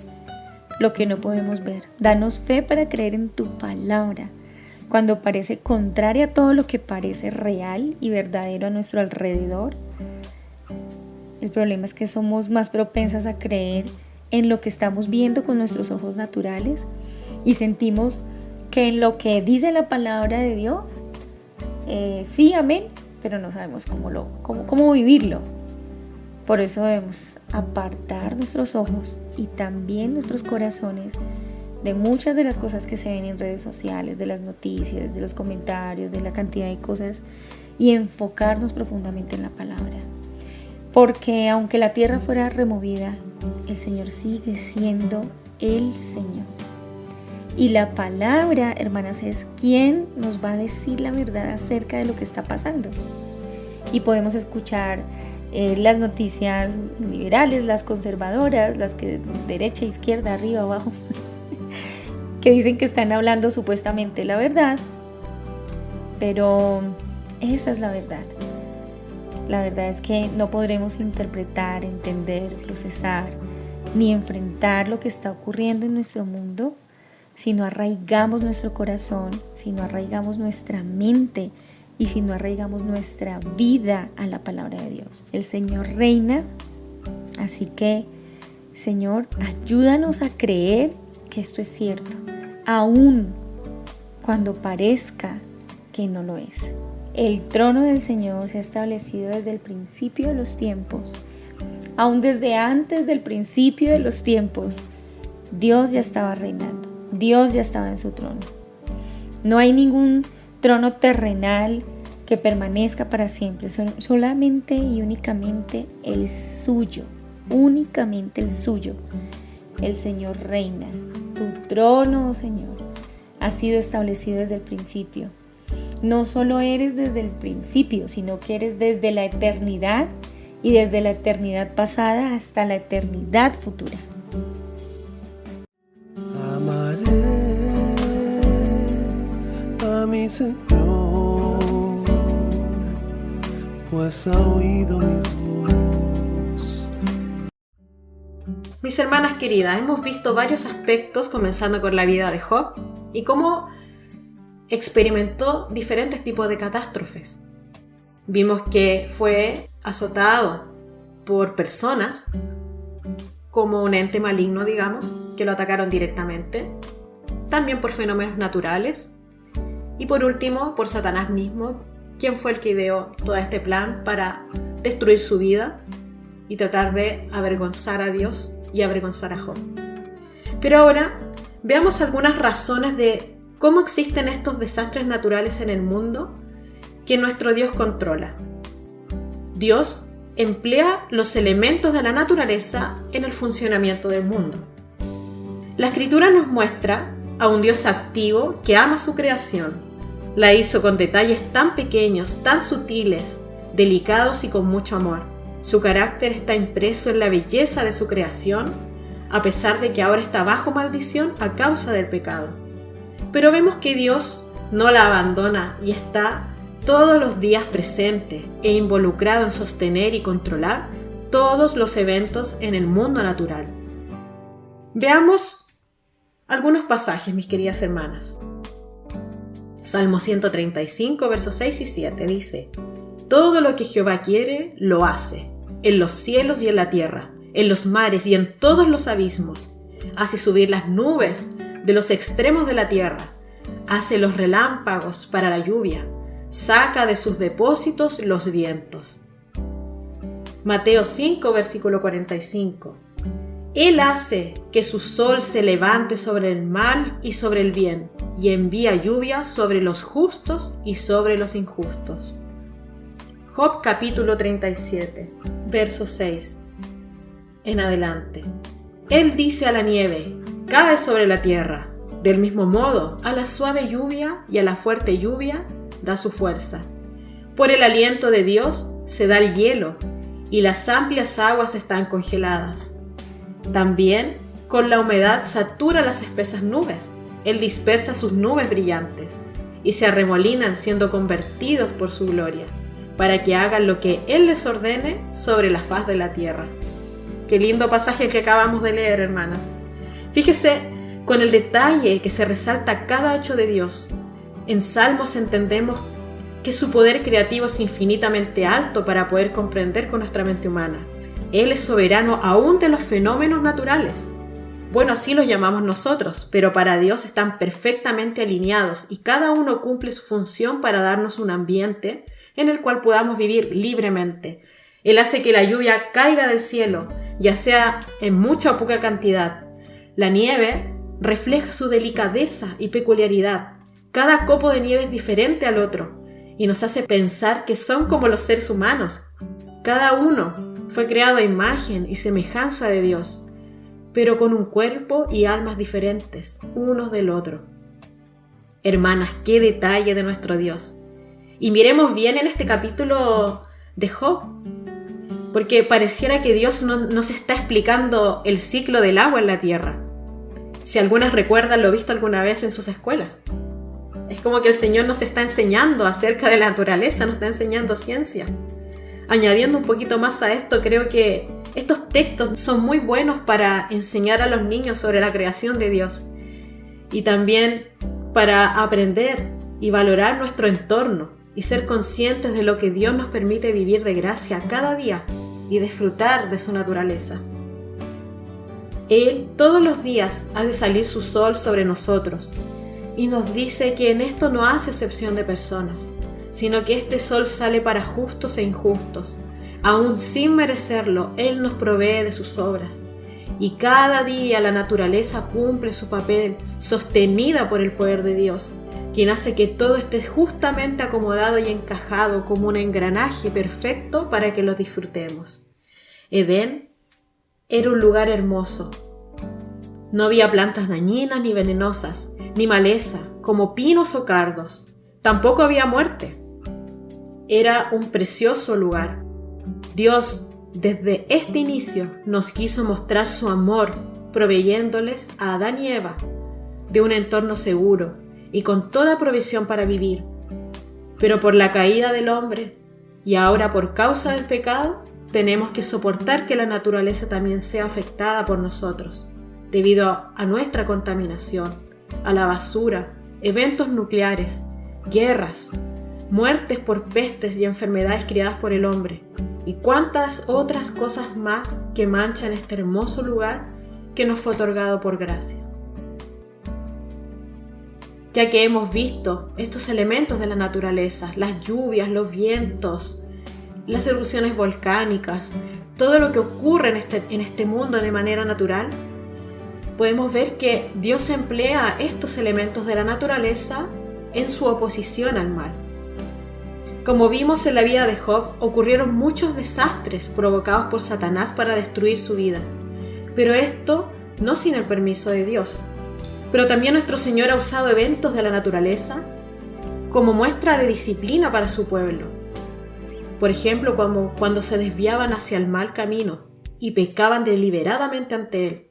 lo que no podemos ver. Danos fe para creer en tu palabra cuando parece contraria a todo lo que parece real y verdadero a nuestro alrededor. El problema es que somos más propensas a creer en lo que estamos viendo con nuestros ojos naturales y sentimos que en lo que dice la palabra de Dios, sí, amén, pero no sabemos cómo vivirlo. Por eso debemos apartar nuestros ojos y también nuestros corazones de muchas de las cosas que se ven en redes sociales, de las noticias, de los comentarios, de la cantidad de cosas, y enfocarnos profundamente en la palabra. Porque aunque la tierra fuera removida, el Señor sigue siendo el Señor. Y la palabra, hermanas, es quien nos va a decir la verdad acerca de lo que está pasando. Y podemos escuchar las noticias liberales, las conservadoras, las que derecha, izquierda, arriba, abajo, que dicen que están hablando supuestamente la verdad, pero esa es la verdad. La verdad es que no podremos interpretar, entender, procesar, ni enfrentar lo que está ocurriendo en nuestro mundo si no arraigamos nuestro corazón, si no arraigamos nuestra mente y si no arraigamos nuestra vida a la palabra de Dios. El Señor reina, así que, Señor, ayúdanos a creer que esto es cierto, aun cuando parezca que no lo es. El trono del Señor se ha establecido desde el principio de los tiempos. Aún desde antes del principio de los tiempos, Dios ya estaba reinando. Dios ya estaba en su trono. No hay ningún trono terrenal que permanezca para siempre, solamente y únicamente el suyo, únicamente el suyo. El Señor reina. Tu trono, oh Señor, ha sido establecido desde el principio. No solo eres desde el principio, sino que eres desde la eternidad y desde la eternidad pasada hasta la eternidad futura. Amaré a mi Señor, pues ha oído mi voz. Mis hermanas queridas, hemos visto varios aspectos, comenzando con la vida de Job y cómo experimentó diferentes tipos de catástrofes. Vimos que fue azotado por personas como un ente maligno, digamos, que lo atacaron directamente, también por fenómenos naturales y por último por Satanás mismo, quien fue el que ideó todo este plan para destruir su vida y tratar de avergonzar a Dios y avergonzar a Job. Pero ahora veamos algunas razones de cómo existen estos desastres naturales en el mundo que nuestro Dios controla. Dios emplea los elementos de la naturaleza en el funcionamiento del mundo. La Escritura nos muestra a un Dios activo que ama su creación. La hizo con detalles tan pequeños, tan sutiles, delicados y con mucho amor. Su carácter está impreso en la belleza de su creación, a pesar de que ahora está bajo maldición a causa del pecado. Pero vemos que Dios no la abandona y está todos los días presente e involucrado en sostener y controlar todos los eventos en el mundo natural. Veamos algunos pasajes, mis queridas hermanas. Salmo 135, versos 6 y 7 dice: todo lo que Jehová quiere, lo hace, en los cielos y en la tierra, en los mares y en todos los abismos. Hace subir las nubes de los extremos de la tierra, hace los relámpagos para la lluvia, saca de sus depósitos los vientos. Mateo 5, versículo 45. Él hace que su sol se levante sobre el mal y sobre el bien, y envía lluvia sobre los justos y sobre los injustos. Job capítulo 37, verso 6 en adelante. Él dice a la nieve: cae sobre la tierra. Del mismo modo, a la suave lluvia y a la fuerte lluvia da su fuerza. Por el aliento de Dios se da el hielo, y las amplias aguas están congeladas. También con la humedad satura las espesas nubes. Él dispersa sus nubes brillantes, y se arremolinan siendo convertidos por su gloria, para que hagan lo que Él les ordene sobre la faz de la tierra. Qué lindo pasaje el que acabamos de leer, hermanas. Fíjese con el detalle que se resalta cada hecho de Dios. En Salmos entendemos que su poder creativo es infinitamente alto para poder comprender con nuestra mente humana. Él es soberano aún de los fenómenos naturales. Bueno, así los llamamos nosotros, pero para Dios están perfectamente alineados y cada uno cumple su función para darnos un ambiente en el cual podamos vivir libremente. Él hace que la lluvia caiga del cielo, ya sea en mucha o poca cantidad. La nieve refleja su delicadeza y peculiaridad. Cada copo de nieve es diferente al otro y nos hace pensar que son como los seres humanos. Cada uno fue creado a imagen y semejanza de Dios, pero con un cuerpo y almas diferentes, unos del otro. Hermanas, qué detalle de nuestro Dios. Y miremos bien en este capítulo de Job, porque pareciera que Dios no nos está explicando el ciclo del agua en la tierra. Si algunas recuerdan lo visto alguna vez en sus escuelas. Es como que el Señor nos está enseñando acerca de la naturaleza, nos está enseñando ciencia. Añadiendo un poquito más a esto, creo que estos textos son muy buenos para enseñar a los niños sobre la creación de Dios y también para aprender y valorar nuestro entorno y ser conscientes de lo que Dios nos permite vivir de gracia cada día y disfrutar de su naturaleza. Él todos los días hace salir su sol sobre nosotros y nos dice que en esto no hace excepción de personas, sino que este sol sale para justos e injustos. Aún sin merecerlo, Él nos provee de sus obras. Y cada día la naturaleza cumple su papel, sostenida por el poder de Dios, quien hace que todo esté justamente acomodado y encajado como un engranaje perfecto para que lo disfrutemos. Edén era un lugar hermoso. No había plantas dañinas ni venenosas, ni maleza, como pinos o cardos. Tampoco había muerte. Era un precioso lugar. Dios, desde este inicio, nos quiso mostrar su amor, proveyéndoles a Adán y Eva de un entorno seguro y con toda provisión para vivir. Pero por la caída del hombre y ahora por causa del pecado, tenemos que soportar que la naturaleza también sea afectada por nosotros, debido a nuestra contaminación, a la basura, eventos nucleares, guerras, muertes por pestes y enfermedades creadas por el hombre, y cuántas otras cosas más que manchan este hermoso lugar que nos fue otorgado por gracia. Ya que hemos visto estos elementos de la naturaleza, las lluvias, los vientos, las erupciones volcánicas, todo lo que ocurre en este mundo de manera natural, podemos ver que Dios emplea estos elementos de la naturaleza en su oposición al mal. Como vimos en la vida de Job, ocurrieron muchos desastres provocados por Satanás para destruir su vida, pero esto no sin el permiso de Dios. Pero también nuestro Señor ha usado eventos de la naturaleza como muestra de disciplina para su pueblo. Por ejemplo, cuando se desviaban hacia el mal camino y pecaban deliberadamente ante Él.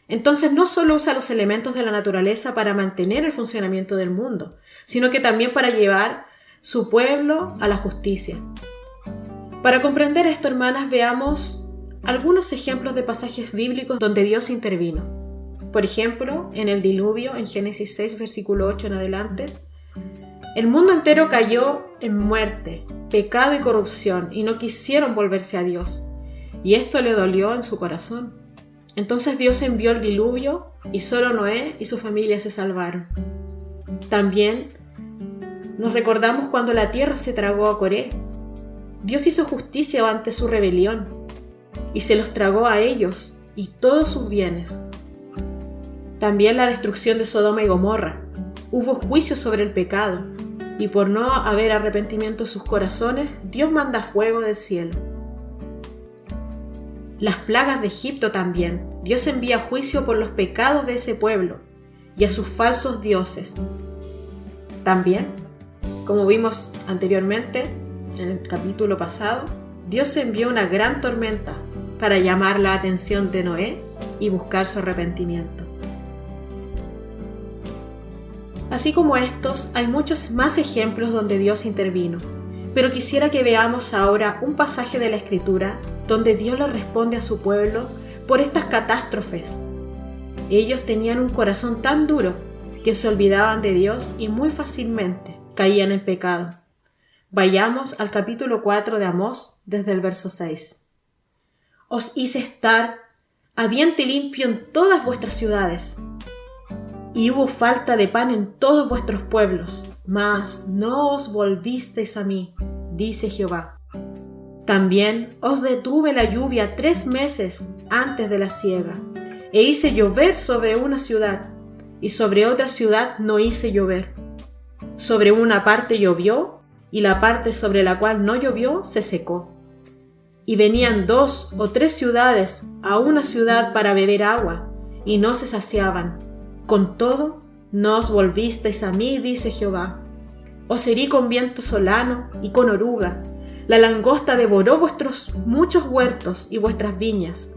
Entonces no solo usa los elementos de la naturaleza para mantener el funcionamiento del mundo, sino que también para llevar su pueblo a la justicia. Para comprender esto, hermanas, veamos algunos ejemplos de pasajes bíblicos donde Dios intervino. Por ejemplo, en el diluvio, en Génesis 6, versículo 8 en adelante, el mundo entero cayó en muerte, pecado y corrupción, y no quisieron volverse a Dios, y esto le dolió en su corazón. Entonces Dios envió el diluvio, y solo Noé y su familia se salvaron. También nos recordamos cuando la tierra se tragó a Coré. Dios hizo justicia ante su rebelión, y se los tragó a ellos y todos sus bienes. También la destrucción de Sodoma y Gomorra. Hubo juicio sobre el pecado, y por no haber arrepentimiento en sus corazones, Dios manda fuego del cielo. Las plagas de Egipto también. Dios envía juicio por los pecados de ese pueblo y a sus falsos dioses. También, como vimos anteriormente en el capítulo pasado, Dios envió una gran tormenta para llamar la atención de Noé y buscar su arrepentimiento. Así como estos, hay muchos más ejemplos donde Dios intervino, pero quisiera que veamos ahora un pasaje de la Escritura donde Dios le responde a su pueblo por estas catástrofes. Ellos tenían un corazón tan duro que se olvidaban de Dios y muy fácilmente caían en pecado. Vayamos al capítulo 4 de Amós desde el verso 6. Os hice estar a diente limpio en todas vuestras ciudades, y hubo falta de pan en todos vuestros pueblos, mas no os volvisteis a mí, dice Jehová. También os detuve la lluvia 3 meses antes de la siega, e hice llover sobre una ciudad, y sobre otra ciudad no hice llover. Sobre una parte llovió, y la parte sobre la cual no llovió se secó. Y venían 2 o 3 ciudades a una ciudad para beber agua, y no se saciaban. Con todo, no os volvisteis a mí, dice Jehová. Os herí con viento solano y con oruga. La langosta devoró vuestros muchos huertos y vuestras viñas,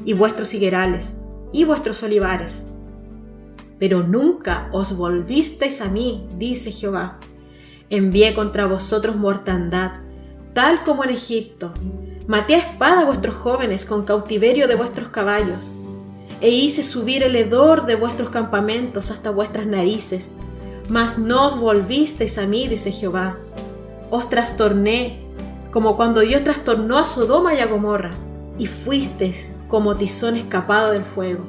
y vuestros higuerales, y vuestros olivares. Pero nunca os volvisteis a mí, dice Jehová. Envié contra vosotros mortandad, tal como en Egipto. Maté a espada a vuestros jóvenes con cautiverio de vuestros caballos, e hice subir el hedor de vuestros campamentos hasta vuestras narices. Mas no os volvisteis a mí, dice Jehová. Os trastorné, como cuando Dios trastornó a Sodoma y a Gomorra, y fuisteis como tizón escapado del fuego.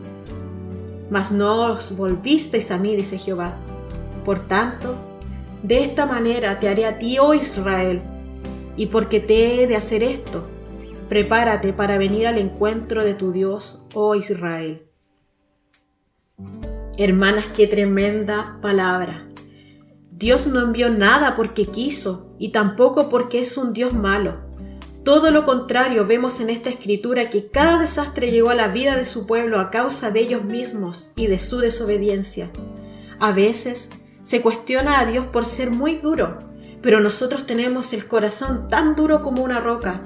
Mas no os volvisteis a mí, dice Jehová. Por tanto, de esta manera te haré a ti, oh Israel, y porque te he de hacer esto, prepárate para venir al encuentro de tu Dios, oh Israel. Hermanas, qué tremenda palabra. Dios no envió nada porque quiso y tampoco porque es un Dios malo. Todo lo contrario, vemos en esta escritura que cada desastre llegó a la vida de su pueblo a causa de ellos mismos y de su desobediencia. A veces se cuestiona a Dios por ser muy duro, pero nosotros tenemos el corazón tan duro como una roca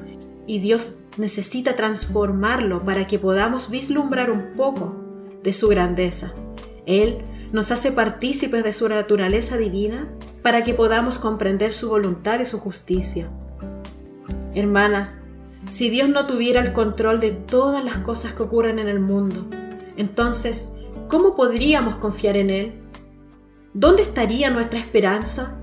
y Dios necesita transformarlo para que podamos vislumbrar un poco de su grandeza. Él nos hace partícipes de su naturaleza divina para que podamos comprender su voluntad y su justicia. Hermanas, si Dios no tuviera el control de todas las cosas que ocurren en el mundo, entonces, ¿cómo podríamos confiar en Él? ¿Dónde estaría nuestra esperanza?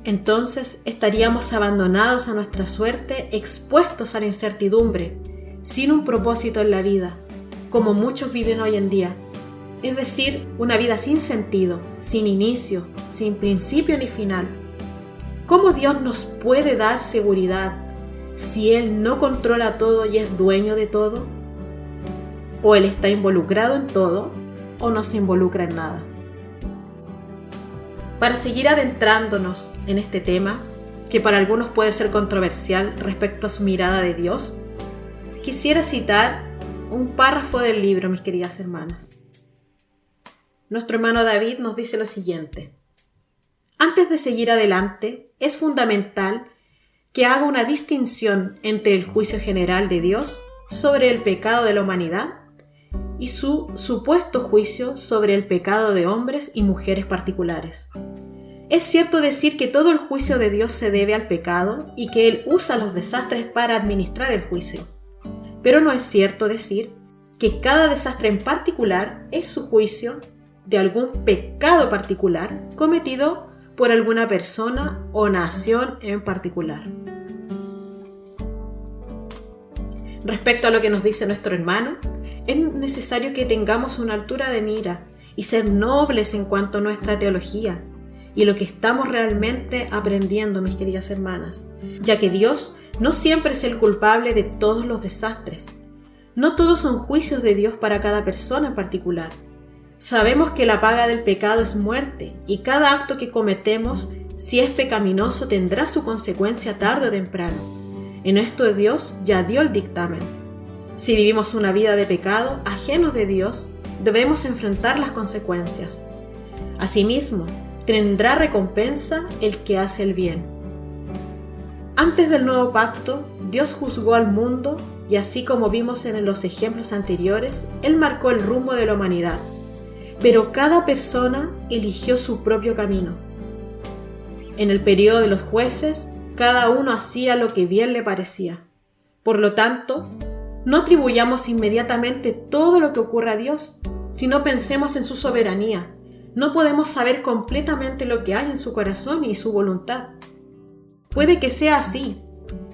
Entonces estaríamos abandonados a nuestra suerte, expuestos a la incertidumbre, sin un propósito en la vida, como muchos viven hoy en día. Es decir, una vida sin sentido, sin inicio, sin principio ni final. ¿Cómo Dios nos puede dar seguridad si Él no controla todo y es dueño de todo? O Él está involucrado en todo, o no se involucra en nada. Para seguir adentrándonos en este tema, que para algunos puede ser controversial respecto a su mirada de Dios, quisiera citar un párrafo del libro, mis queridas hermanas. Nuestro hermano David nos dice lo siguiente: antes de seguir adelante, es fundamental que haga una distinción entre el juicio general de Dios sobre el pecado de la humanidad y su supuesto juicio sobre el pecado de hombres y mujeres particulares. Es cierto decir que todo el juicio de Dios se debe al pecado y que Él usa los desastres para administrar el juicio. Pero no es cierto decir que cada desastre en particular es su juicio de algún pecado particular cometido por alguna persona o nación en particular. Respecto a lo que nos dice nuestro hermano, es necesario que tengamos una altura de mira y ser nobles en cuanto a nuestra teología y lo que estamos realmente aprendiendo, mis queridas hermanas, ya que Dios no siempre es el culpable de todos los desastres. No todos son juicios de Dios para cada persona en particular. Sabemos que la paga del pecado es muerte y cada acto que cometemos, si es pecaminoso, tendrá su consecuencia tarde o temprano. En esto Dios ya dio el dictamen. Si vivimos una vida de pecado, ajenos de Dios, debemos enfrentar las consecuencias. Asimismo, tendrá recompensa el que hace el bien. Antes del nuevo pacto, Dios juzgó al mundo y así como vimos en los ejemplos anteriores, Él marcó el rumbo de la humanidad. Pero cada persona eligió su propio camino. En el periodo de los jueces, cada uno hacía lo que bien le parecía. Por lo tanto, no atribuyamos inmediatamente todo lo que ocurre a Dios, sino pensemos en su soberanía. No podemos saber completamente lo que hay en su corazón y su voluntad. Puede que sea así,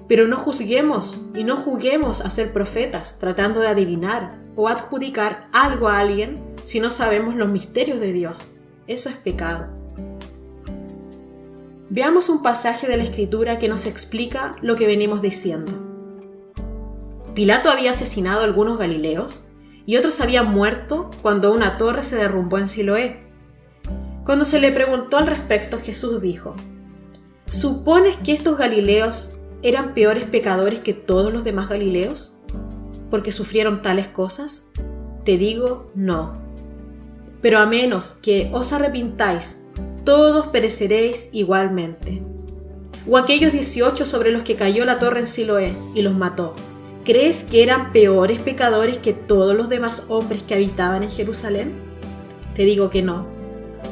pero no juzguemos y no juguemos a ser profetas tratando de adivinar o adjudicar algo a alguien si no sabemos los misterios de Dios. Eso es pecado. Veamos un pasaje de la Escritura que nos explica lo que venimos diciendo. Pilato había asesinado a algunos galileos y otros habían muerto cuando una torre se derrumbó en Siloé. Cuando se le preguntó al respecto, Jesús dijo: ¿supones que estos galileos eran peores pecadores que todos los demás galileos, porque sufrieron tales cosas? Te digo, no. Pero a menos que os arrepintáis, todos pereceréis igualmente. O aquellos 18 sobre los que cayó la torre en Siloé y los mató, ¿crees que eran peores pecadores que todos los demás hombres que habitaban en Jerusalén? Te digo que no.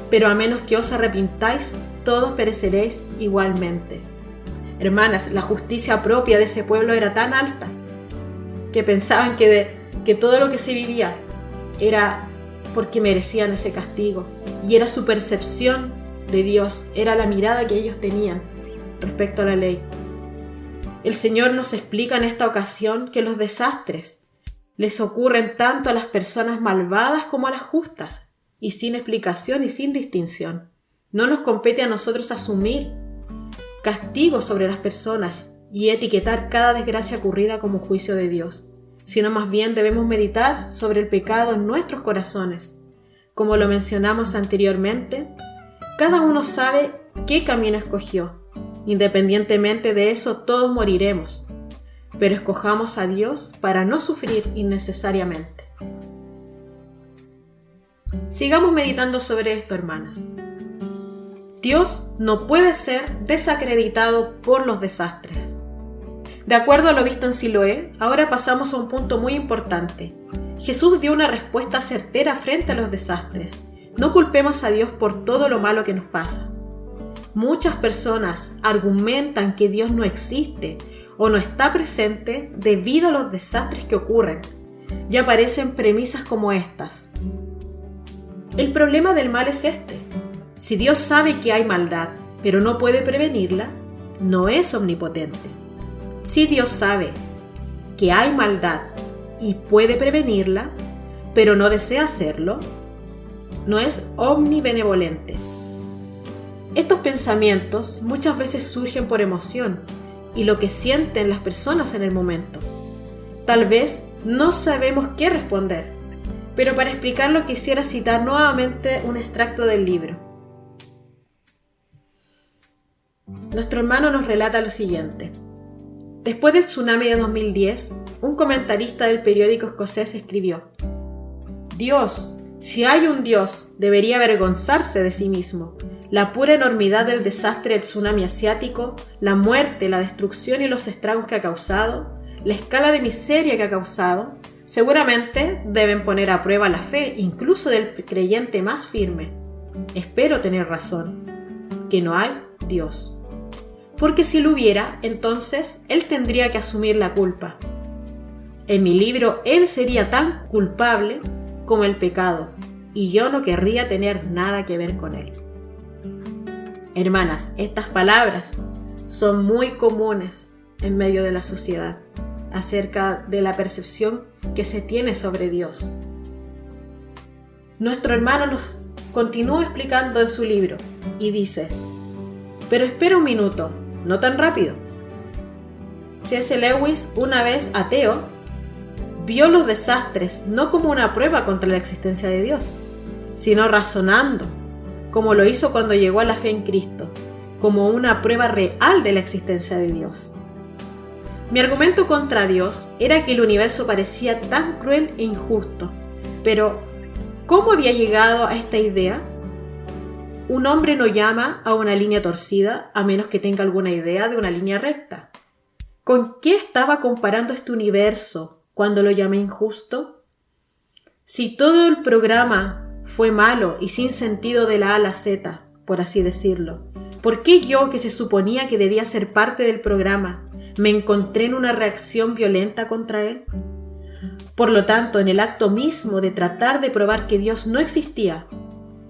Pero a menos que os arrepintáis, todos pereceréis igualmente. Hermanas, la justicia propia de ese pueblo era tan alta que pensaban que todo lo que se vivía era porque merecían ese castigo. Y era su percepción de Dios, era la mirada que ellos tenían respecto a la ley. El Señor nos explica en esta ocasión que los desastres les ocurren tanto a las personas malvadas como a las justas, y sin explicación y sin distinción. No nos compete a nosotros asumir castigos sobre las personas y etiquetar cada desgracia ocurrida como juicio de Dios, sino más bien debemos meditar sobre el pecado en nuestros corazones. Como lo mencionamos anteriormente, cada uno sabe qué camino escogió. Independientemente de eso, todos moriremos, pero escojamos a Dios para no sufrir innecesariamente. Sigamos meditando sobre esto, hermanas. Dios no puede ser desacreditado por los desastres. De acuerdo a lo visto en Siloé, ahora pasamos a un punto muy importante. Jesús dio una respuesta certera frente a los desastres. No culpemos a Dios por todo lo malo que nos pasa. Muchas personas argumentan que Dios no existe o no está presente debido a los desastres que ocurren. Y aparecen premisas como estas. El problema del mal es este. Si Dios sabe que hay maldad, pero no puede prevenirla, no es omnipotente. Si Dios sabe que hay maldad y puede prevenirla, pero no desea hacerlo, no es omnibenevolente. Estos pensamientos muchas veces surgen por emoción y lo que sienten las personas en el momento. Tal vez no sabemos qué responder, pero para explicarlo quisiera citar nuevamente un extracto del libro. Nuestro hermano nos relata lo siguiente. Después del tsunami de 2010, un comentarista del periódico escocés escribió: Dios, si hay un Dios, debería avergonzarse de sí mismo. La pura enormidad del desastre del tsunami asiático, la muerte, la destrucción y los estragos que ha causado, la escala de miseria que ha causado, seguramente deben poner a prueba la fe, incluso del creyente más firme. Espero tener razón, que no hay Dios. Porque si lo hubiera, entonces Él tendría que asumir la culpa. En mi libro, Él sería tan culpable como el pecado, y yo no querría tener nada que ver con Él. Hermanas, estas palabras son muy comunes en medio de la sociedad acerca de la percepción que se tiene sobre Dios. Nuestro hermano nos continúa explicando en su libro y dice: pero espera un minuto, no tan rápido. C.S. Lewis, una vez ateo, vio los desastres no como una prueba contra la existencia de Dios, sino razonando, como lo hizo cuando llegó a la fe en Cristo, como una prueba real de la existencia de Dios. Mi argumento contra Dios era que el universo parecía tan cruel e injusto, pero ¿cómo había llegado a esta idea? Un hombre no llama a una línea torcida a menos que tenga alguna idea de una línea recta. ¿Con qué estaba comparando este universo cuando lo llamé injusto? Si todo el programa fue malo y sin sentido de la A a la Z, por así decirlo, ¿por qué yo, que se suponía que debía ser parte del programa, me encontré en una reacción violenta contra él? Por lo tanto, en el acto mismo de tratar de probar que Dios no existía,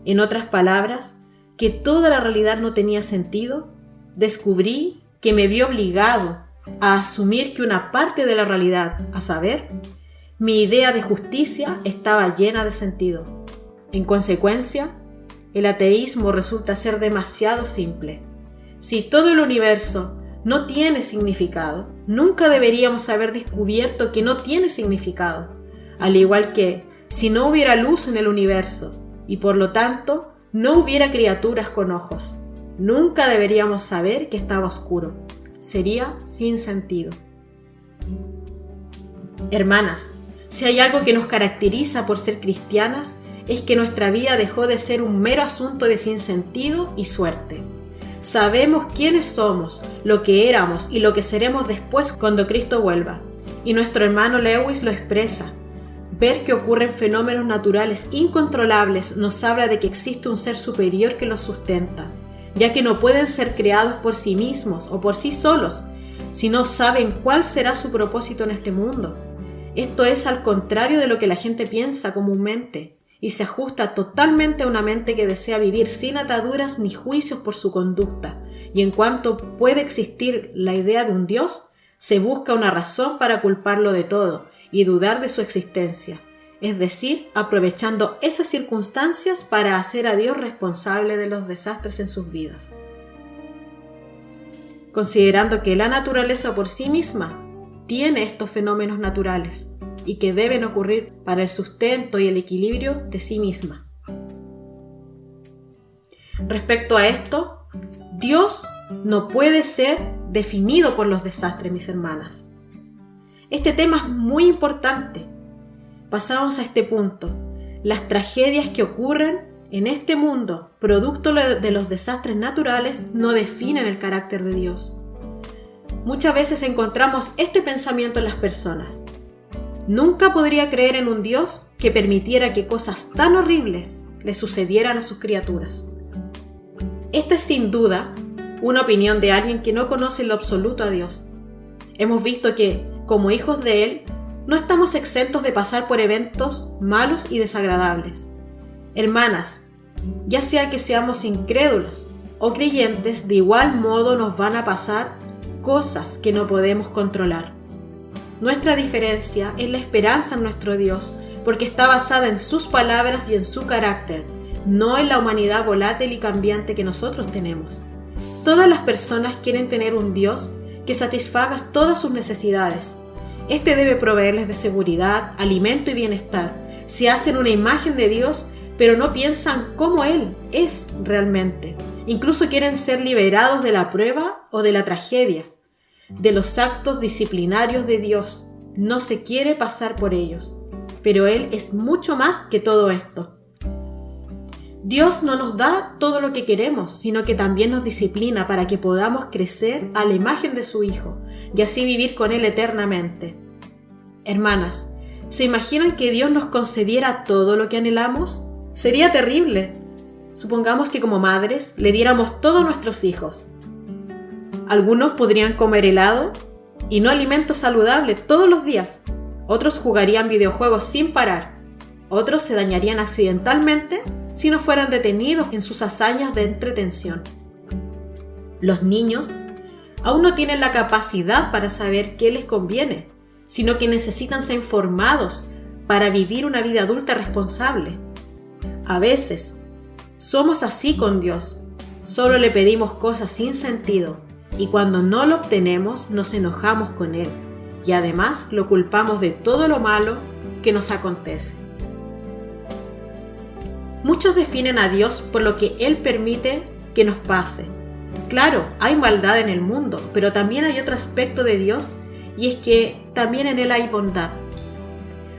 en otras palabras, que toda la realidad no tenía sentido, descubrí que me vi obligado a asumir que una parte de la realidad, a saber, mi idea de justicia, estaba llena de sentido. En consecuencia, el ateísmo resulta ser demasiado simple. Si todo el universo no tiene significado, nunca deberíamos haber descubierto que no tiene significado, al igual que si no hubiera luz en el universo y por lo tanto no hubiera criaturas con ojos. Nunca deberíamos saber que estaba oscuro. Sería sin sentido. Hermanas, si hay algo que nos caracteriza por ser cristianas, es que nuestra vida dejó de ser un mero asunto de sinsentido y suerte. Sabemos quiénes somos, lo que éramos y lo que seremos después cuando Cristo vuelva. Y nuestro hermano Lewis lo expresa. Ver que ocurren fenómenos naturales incontrolables nos habla de que existe un ser superior que los sustenta, ya que no pueden ser creados por sí mismos o por sí solos, si no saben cuál será su propósito en este mundo. Esto es al contrario de lo que la gente piensa comúnmente, y se ajusta totalmente a una mente que desea vivir sin ataduras ni juicios por su conducta, y en cuanto puede existir la idea de un Dios, se busca una razón para culparlo de todo y dudar de su existencia, es decir, aprovechando esas circunstancias para hacer a Dios responsable de los desastres en sus vidas. Considerando que la naturaleza por sí misma tiene estos fenómenos naturales y que deben ocurrir para el sustento y el equilibrio de sí misma. Respecto a esto, Dios no puede ser definido por los desastres, mis hermanas. Este tema es muy importante. Pasamos a este punto. Las tragedias que ocurren en este mundo, producto de los desastres naturales, no definen el carácter de Dios. Muchas veces encontramos este pensamiento en las personas. Nunca podría creer en un Dios que permitiera que cosas tan horribles le sucedieran a sus criaturas. Esta es sin duda una opinión de alguien que no conoce en lo absoluto a Dios. Hemos visto que, como hijos de Él, no estamos exentos de pasar por eventos malos y desagradables. Hermanas, ya sea que seamos incrédulos o creyentes, de igual modo nos van a pasar cosas que no podemos controlar. Nuestra diferencia es la esperanza en nuestro Dios, porque está basada en sus palabras y en su carácter, no en la humanidad volátil y cambiante que nosotros tenemos. Todas las personas quieren tener un Dios que satisfaga todas sus necesidades. Este debe proveerles de seguridad, alimento y bienestar. Se hacen una imagen de Dios, pero no piensan cómo Él es realmente. Incluso quieren ser liberados de la prueba o de la tragedia, de los actos disciplinarios de Dios. No se quiere pasar por ellos, pero Él es mucho más que todo esto. Dios no nos da todo lo que queremos, sino que también nos disciplina para que podamos crecer a la imagen de su Hijo y así vivir con Él eternamente. Hermanas, ¿se imaginan que Dios nos concediera todo lo que anhelamos? Sería terrible. Supongamos que como madres le diéramos todo a nuestros hijos. Algunos podrían comer helado y no alimentos saludables todos los días. Otros jugarían videojuegos sin parar. Otros se dañarían accidentalmente si no fueran detenidos en sus hazañas de entretención. Los niños aún no tienen la capacidad para saber qué les conviene, sino que necesitan ser informados para vivir una vida adulta responsable. A veces somos así con Dios. Solo le pedimos cosas sin sentido y cuando no lo obtenemos nos enojamos con Él y además lo culpamos de todo lo malo que nos acontece. Muchos definen a Dios por lo que Él permite que nos pase. Claro, hay maldad en el mundo, pero también hay otro aspecto de Dios y es que también en Él hay bondad.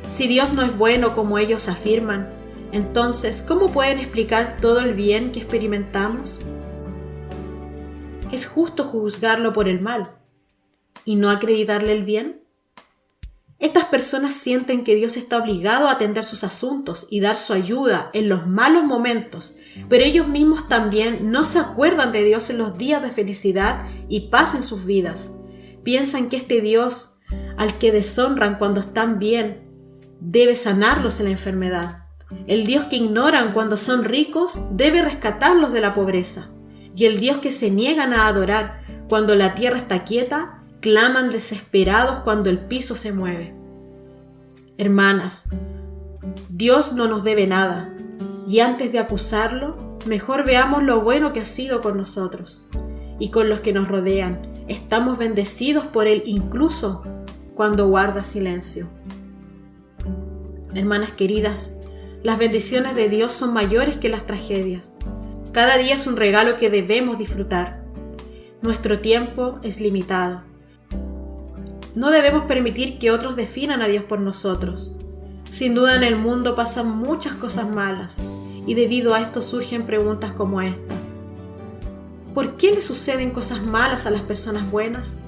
Si Dios no es bueno como ellos afirman, entonces, ¿cómo pueden explicar todo el bien que experimentamos? ¿Es justo juzgarlo por el mal y no acreditarle el bien? Estas personas sienten que Dios está obligado a atender sus asuntos y dar su ayuda en los malos momentos, pero ellos mismos también no se acuerdan de Dios en los días de felicidad y paz en sus vidas. Piensan que este Dios, al que deshonran cuando están bien, debe sanarlos en la enfermedad. El Dios que ignoran cuando son ricos debe rescatarlos de la pobreza. Y el Dios que se niegan a adorar cuando la tierra está quieta, claman desesperados cuando el piso se mueve. Hermanas, Dios no nos debe nada, y antes de acusarlo, mejor veamos lo bueno que ha sido con nosotros y con los que nos rodean. Estamos bendecidos por Él incluso cuando guarda silencio. Hermanas queridas, Las bendiciones de Dios son mayores que las tragedias. Cada día es un regalo que debemos disfrutar. Nuestro tiempo es limitado. No debemos permitir que otros definan a Dios por nosotros. Sin duda en el mundo pasan muchas cosas malas y debido a esto surgen preguntas como esta. ¿Por qué le suceden cosas malas a las personas buenas?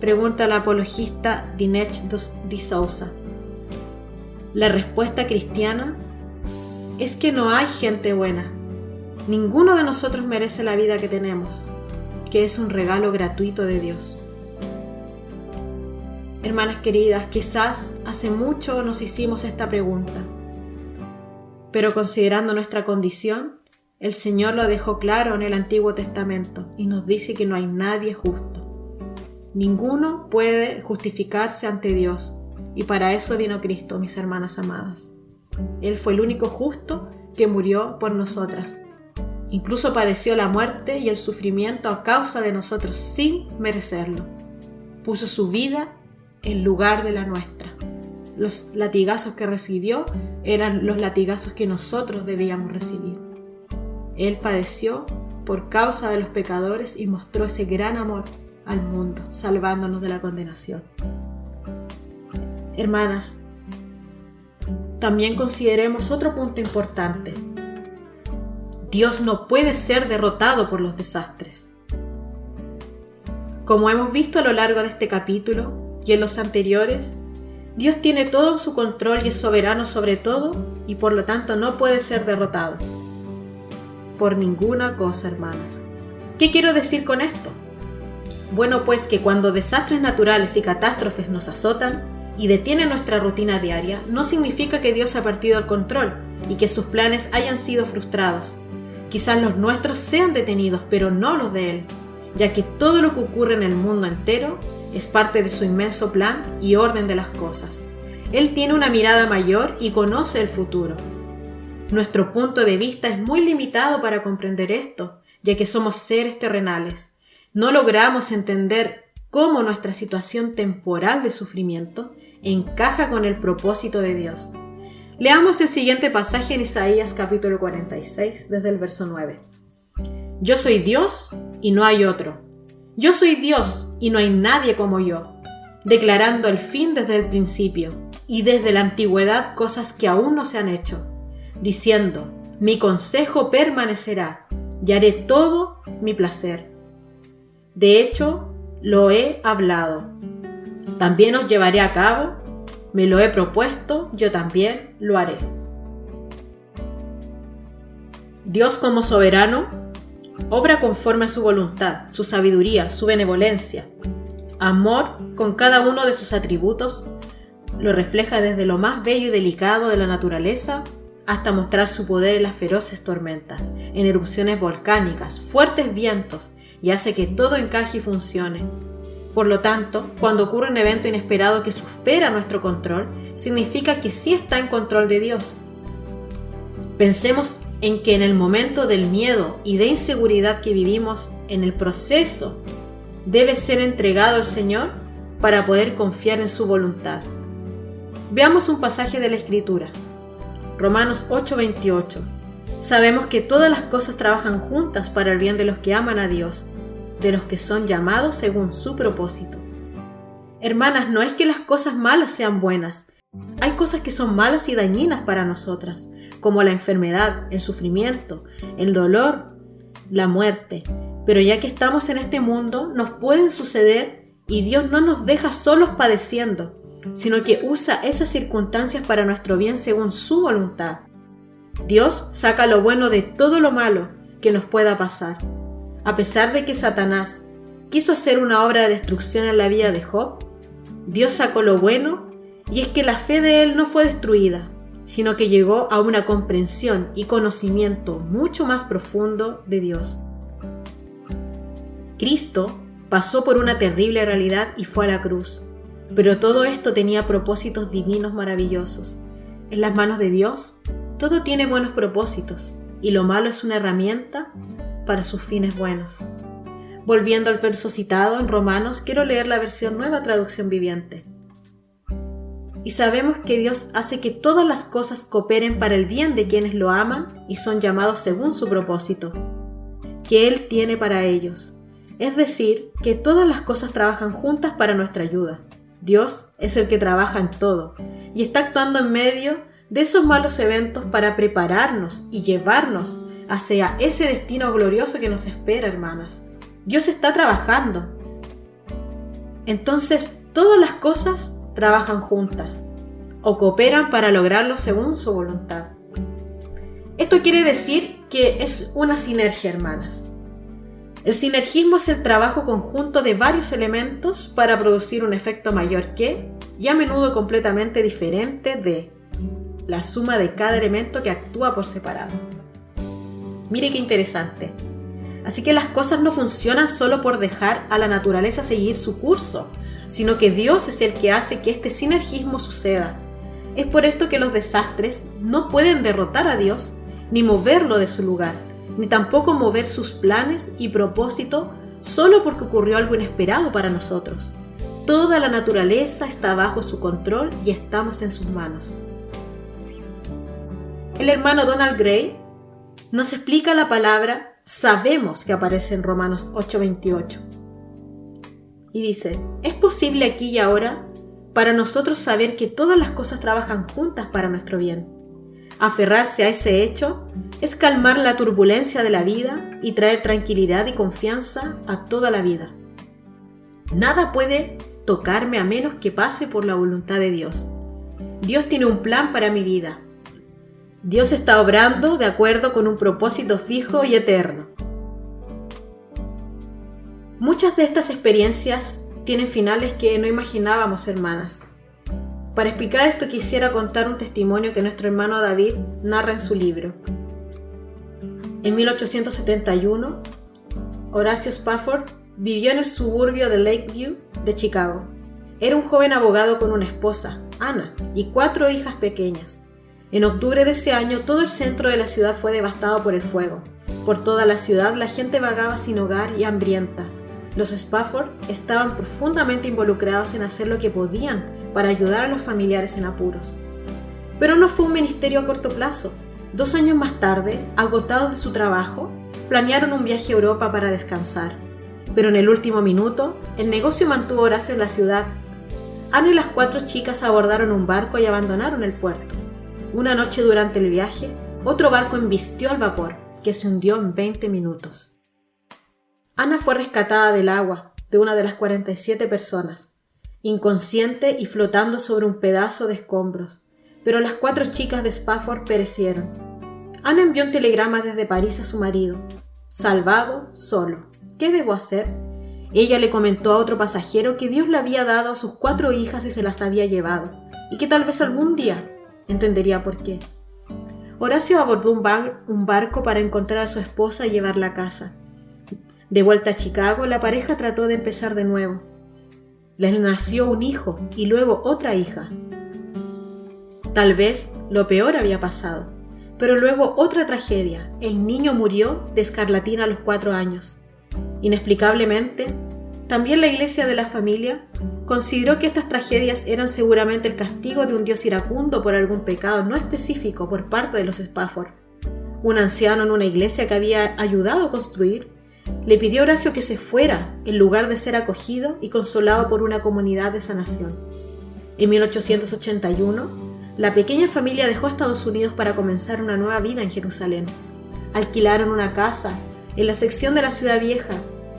Pregunta la apologista Dinesh de Souza. La respuesta cristiana es que no hay gente buena. Ninguno de nosotros merece la vida que tenemos, que es un regalo gratuito de Dios. Hermanas queridas, quizás hace mucho nos hicimos esta pregunta, pero considerando nuestra condición, el Señor lo dejó claro en el Antiguo Testamento y nos dice que no hay nadie justo. Ninguno puede justificarse ante Dios. Y para eso vino Cristo, mis hermanas amadas. Él fue el único justo que murió por nosotras. Incluso padeció la muerte y el sufrimiento a causa de nosotros sin merecerlo. Puso su vida en lugar de la nuestra. Los latigazos que recibió eran los latigazos que nosotros debíamos recibir. Él padeció por causa de los pecadores y mostró ese gran amor al mundo, salvándonos de la condenación. Hermanas, también consideremos otro punto importante. Dios no puede ser derrotado por los desastres. Como hemos visto a lo largo de este capítulo y en los anteriores, Dios tiene todo en su control y es soberano sobre todo y por lo tanto no puede ser derrotado. Por ninguna cosa, hermanas. ¿Qué quiero decir con esto? Bueno, pues que cuando desastres naturales y catástrofes nos azotan, y detiene nuestra rutina diaria, no significa que Dios ha perdido el control y que sus planes hayan sido frustrados. Quizás los nuestros sean detenidos, pero no los de Él, ya que todo lo que ocurre en el mundo entero es parte de su inmenso plan y orden de las cosas. Él tiene una mirada mayor y conoce el futuro. Nuestro punto de vista es muy limitado para comprender esto, ya que somos seres terrenales. No logramos entender cómo nuestra situación temporal de sufrimiento encaja con el propósito de Dios. Leamos el siguiente pasaje en Isaías capítulo 46, desde el verso 9. Yo soy Dios y no hay otro. Yo soy Dios y no hay nadie como yo, declarando el fin desde el principio y desde la antigüedad cosas que aún no se han hecho, diciendo, mi consejo permanecerá y haré todo mi placer. De hecho, lo he hablado. También os llevaré a cabo, me lo he propuesto, yo también lo haré. Dios como soberano obra conforme a su voluntad, su sabiduría, su benevolencia. Amor con cada uno de sus atributos lo refleja desde lo más bello y delicado de la naturaleza hasta mostrar su poder en las feroces tormentas, en erupciones volcánicas, fuertes vientos y hace que todo encaje y funcione. Por lo tanto, cuando ocurre un evento inesperado que supera nuestro control, significa que sí está en control de Dios. Pensemos en que en el momento del miedo y de inseguridad que vivimos, en el proceso, debe ser entregado al Señor para poder confiar en su voluntad. Veamos un pasaje de la Escritura. Romanos 8:28. Sabemos que todas las cosas trabajan juntas para el bien de los que aman a Dios, de los que son llamados según su propósito. Hermanas, no es que las cosas malas sean buenas. Hay cosas que son malas y dañinas para nosotras, como la enfermedad, el sufrimiento, el dolor, la muerte. Pero ya que estamos en este mundo, nos pueden suceder y Dios no nos deja solos padeciendo, sino que usa esas circunstancias para nuestro bien según su voluntad. Dios saca lo bueno de todo lo malo que nos pueda pasar. A pesar de que Satanás quiso hacer una obra de destrucción en la vida de Job, Dios sacó lo bueno y es que la fe de él no fue destruida, sino que llegó a una comprensión y conocimiento mucho más profundo de Dios. Cristo pasó por una terrible realidad y fue a la cruz, pero todo esto tenía propósitos divinos maravillosos. En las manos de Dios, todo tiene buenos propósitos y lo malo es una herramienta para sus fines buenos. Volviendo al verso citado en Romanos, quiero leer la versión Nueva Traducción Viviente. y sabemos que Dios hace que todas las cosas cooperen para el bien de quienes lo aman y son llamados según su propósito, que Él tiene para ellos. Es decir, que todas las cosas trabajan juntas para nuestra ayuda. Dios es el que trabaja en todo y está actuando en medio de esos malos eventos para prepararnos y llevarnos hacia ese destino glorioso que nos espera, hermanas. Dios está trabajando. Entonces, todas las cosas trabajan juntas o cooperan para lograrlo según su voluntad. Esto quiere decir que es una sinergia, hermanas. El sinergismo es el trabajo conjunto de varios elementos para producir un efecto mayor que, y a menudo completamente diferente de, la suma de cada elemento que actúa por separado. Mire qué interesante. Así que las cosas no funcionan solo por dejar a la naturaleza seguir su curso, sino que Dios es el que hace que este sinergismo suceda. Es por esto que los desastres no pueden derrotar a Dios, ni moverlo de su lugar, ni tampoco mover sus planes y propósito solo porque ocurrió algo inesperado para nosotros. Toda la naturaleza está bajo su control y estamos en sus manos. El hermano Donald Gray nos explica la palabra sabemos que aparece en Romanos 8:28. Y dice, es posible aquí y ahora para nosotros saber que todas las cosas trabajan juntas para nuestro bien. Aferrarse a ese hecho es calmar la turbulencia de la vida y traer tranquilidad y confianza a toda la vida. Nada puede tocarme a menos que pase por la voluntad de Dios. Dios tiene un plan para mi vida. Dios está obrando de acuerdo con un propósito fijo y eterno. Muchas de estas experiencias tienen finales que no imaginábamos, hermanas. Para explicar esto quisiera contar un testimonio que nuestro hermano David narra en su libro. En 1871, Horacio Spafford vivió en el suburbio de Lakeview de Chicago. Era un joven abogado con una esposa, Ana, y 4 hijas pequeñas. En octubre de ese año, todo el centro de la ciudad fue devastado por el fuego. Por toda la ciudad, la gente vagaba sin hogar y hambrienta. Los Spafford estaban profundamente involucrados en hacer lo que podían para ayudar a los familiares en apuros. Pero no fue un ministerio a corto plazo. 2 años más tarde, agotados de su trabajo, planearon un viaje a Europa para descansar. Pero en el último minuto, el negocio mantuvo a Horacio en la ciudad. Ana y las 4 chicas abordaron un barco y abandonaron el puerto. Una noche durante el viaje, otro barco embistió al vapor, que se hundió en 20 minutos. Ana fue rescatada del agua, de una de las 47 personas, inconsciente y flotando sobre un pedazo de escombros, pero las 4 chicas de Spafford perecieron. Ana envió un telegrama desde París a su marido. Salvado, solo. ¿Qué debo hacer? Ella le comentó a otro pasajero que Dios le había dado a sus 4 hijas y se las había llevado, y que tal vez algún día entendería por qué. Horacio abordó un barco para encontrar a su esposa y llevarla a casa. De vuelta a Chicago, la pareja trató de empezar de nuevo. Les nació un hijo y luego otra hija. Tal vez lo peor había pasado, pero luego otra tragedia. El niño murió de escarlatina a los 4 años. Inexplicablemente, también la iglesia de la familia consideró que estas tragedias eran seguramente el castigo de un Dios iracundo por algún pecado no específico por parte de los Spafford. Un anciano en una iglesia que había ayudado a construir le pidió a Horacio que se fuera en lugar de ser acogido y consolado por una comunidad de sanación. En 1881, la pequeña familia dejó Estados Unidos para comenzar una nueva vida en Jerusalén. Alquilaron una casa en la sección de la ciudad vieja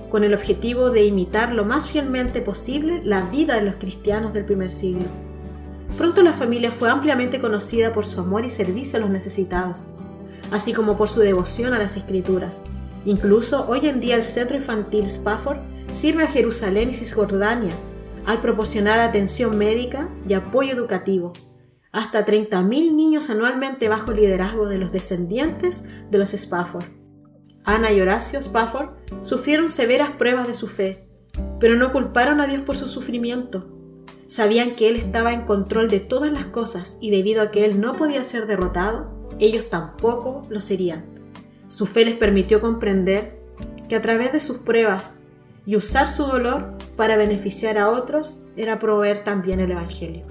con el objetivo de imitar lo más fielmente posible la vida de los cristianos del primer siglo. Pronto la familia fue ampliamente conocida por su amor y servicio a los necesitados, así como por su devoción a las Escrituras. Incluso hoy en día el Centro Infantil Spafford sirve a Jerusalén y Cisjordania al proporcionar atención médica y apoyo educativo. Hasta 30.000 niños anualmente bajo el liderazgo de los descendientes de los Spafford. Ana y Horacio Spafford sufrieron severas pruebas de su fe, pero no culparon a Dios por su sufrimiento. Sabían que Él estaba en control de todas las cosas y debido a que Él no podía ser derrotado, ellos tampoco lo serían. Su fe les permitió comprender que a través de sus pruebas y usar su dolor para beneficiar a otros era proveer también el Evangelio.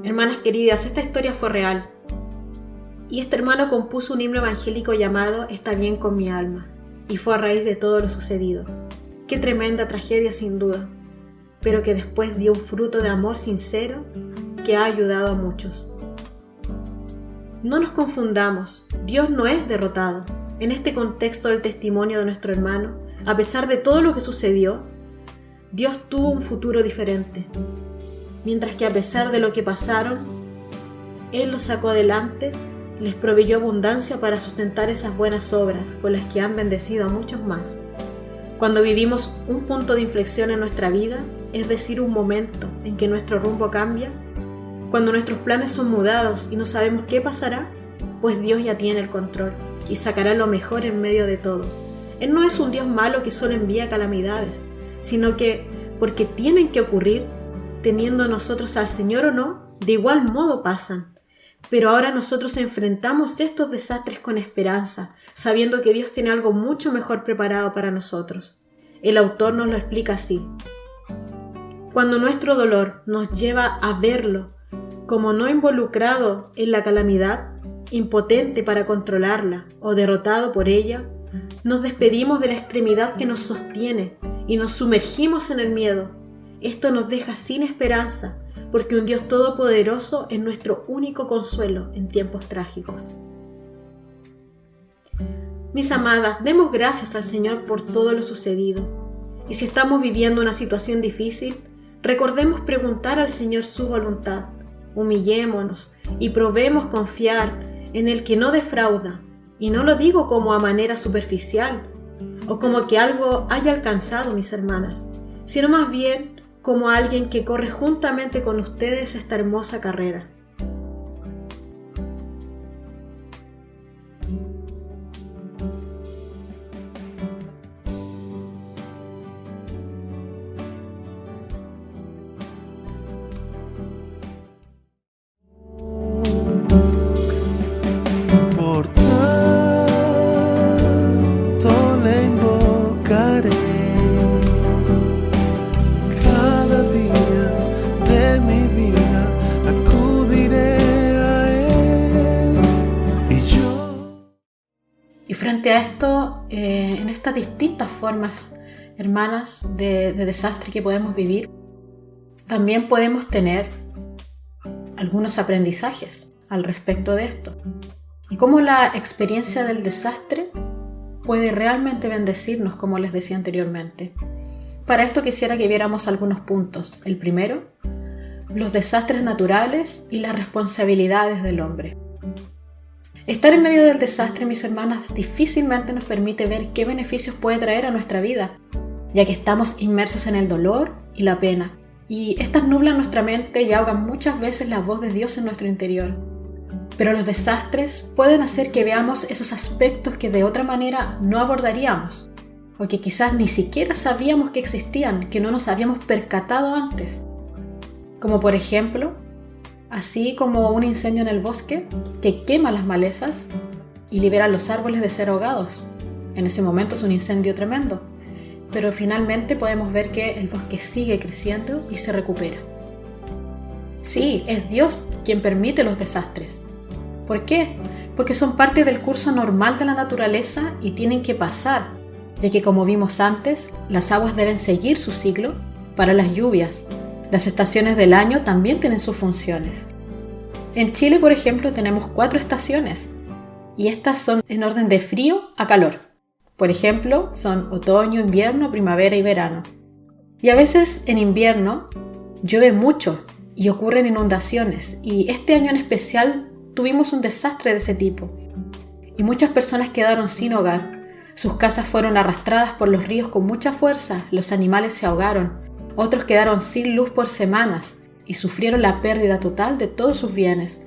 Hermanas queridas, esta historia fue real. Y este hermano compuso un himno evangélico llamado Está bien con mi alma, y fue a raíz de todo lo sucedido. Qué tremenda tragedia sin duda, pero que después dio un fruto de amor sincero que ha ayudado a muchos. No nos confundamos, Dios no es derrotado. En este contexto del testimonio de nuestro hermano, a pesar de todo lo que sucedió, Dios tuvo un futuro diferente. Mientras que a pesar de lo que pasaron, Él los sacó adelante, les proveyó abundancia para sustentar esas buenas obras con las que han bendecido a muchos más. Cuando vivimos un punto de inflexión en nuestra vida, es decir, un momento en que nuestro rumbo cambia, cuando nuestros planes son mudados y no sabemos qué pasará, pues Dios ya tiene el control y sacará lo mejor en medio de todo. Él no es un Dios malo que solo envía calamidades, sino que, porque tienen que ocurrir, teniendo nosotros al Señor o no, de igual modo pasan. Pero ahora nosotros enfrentamos estos desastres con esperanza, sabiendo que Dios tiene algo mucho mejor preparado para nosotros. El autor nos lo explica así. Cuando nuestro dolor nos lleva a verlo como no involucrado en la calamidad, impotente para controlarla o derrotado por ella, nos despedimos de la extremidad que nos sostiene y nos sumergimos en el miedo. Esto nos deja sin esperanza, porque un Dios todopoderoso es nuestro único consuelo en tiempos trágicos. Mis amadas, demos gracias al Señor por todo lo sucedido. Y si estamos viviendo una situación difícil, recordemos preguntar al Señor su voluntad. Humillémonos y probemos confiar en el que no defrauda. Y no lo digo como a manera superficial o como que algo haya alcanzado, mis hermanas, sino más bien como alguien que corre juntamente con ustedes esta hermosa carrera. Por tanto le invocaré cada día de mi vida, acudiré a Él y yo. Y frente a esto, en estas distintas formas, hermanas, de desastre que podemos vivir, también podemos tener algunos aprendizajes al respecto de esto. Y cómo la experiencia del desastre puede realmente bendecirnos, como les decía anteriormente. Para esto quisiera que viéramos algunos puntos. El primero, los desastres naturales y las responsabilidades del hombre. Estar en medio del desastre, mis hermanas, difícilmente nos permite ver qué beneficios puede traer a nuestra vida, ya que estamos inmersos en el dolor y la pena. Y estas nublan nuestra mente y ahogan muchas veces la voz de Dios en nuestro interior. Pero los desastres pueden hacer que veamos esos aspectos que de otra manera no abordaríamos, o que quizás ni siquiera sabíamos que existían, que no nos habíamos percatado antes. Como por ejemplo, así como un incendio en el bosque que quema las malezas y libera a los árboles de ser ahogados. En ese momento es un incendio tremendo, pero finalmente podemos ver que el bosque sigue creciendo y se recupera. Sí, es Dios quien permite los desastres. ¿Por qué? Porque son parte del curso normal de la naturaleza y tienen que pasar, ya que como vimos antes, las aguas deben seguir su ciclo para las lluvias. Las estaciones del año también tienen sus funciones. En Chile, por ejemplo, tenemos 4 estaciones y estas son en orden de frío a calor. Por ejemplo, son otoño, invierno, primavera y verano. Y a veces en invierno llueve mucho y ocurren inundaciones, y este año en especial tuvimos un desastre de ese tipo. Y muchas personas quedaron sin hogar. Sus casas fueron arrastradas por los ríos con mucha fuerza, los animales se ahogaron, otros quedaron sin luz por semanas y sufrieron la pérdida total de todos sus bienes.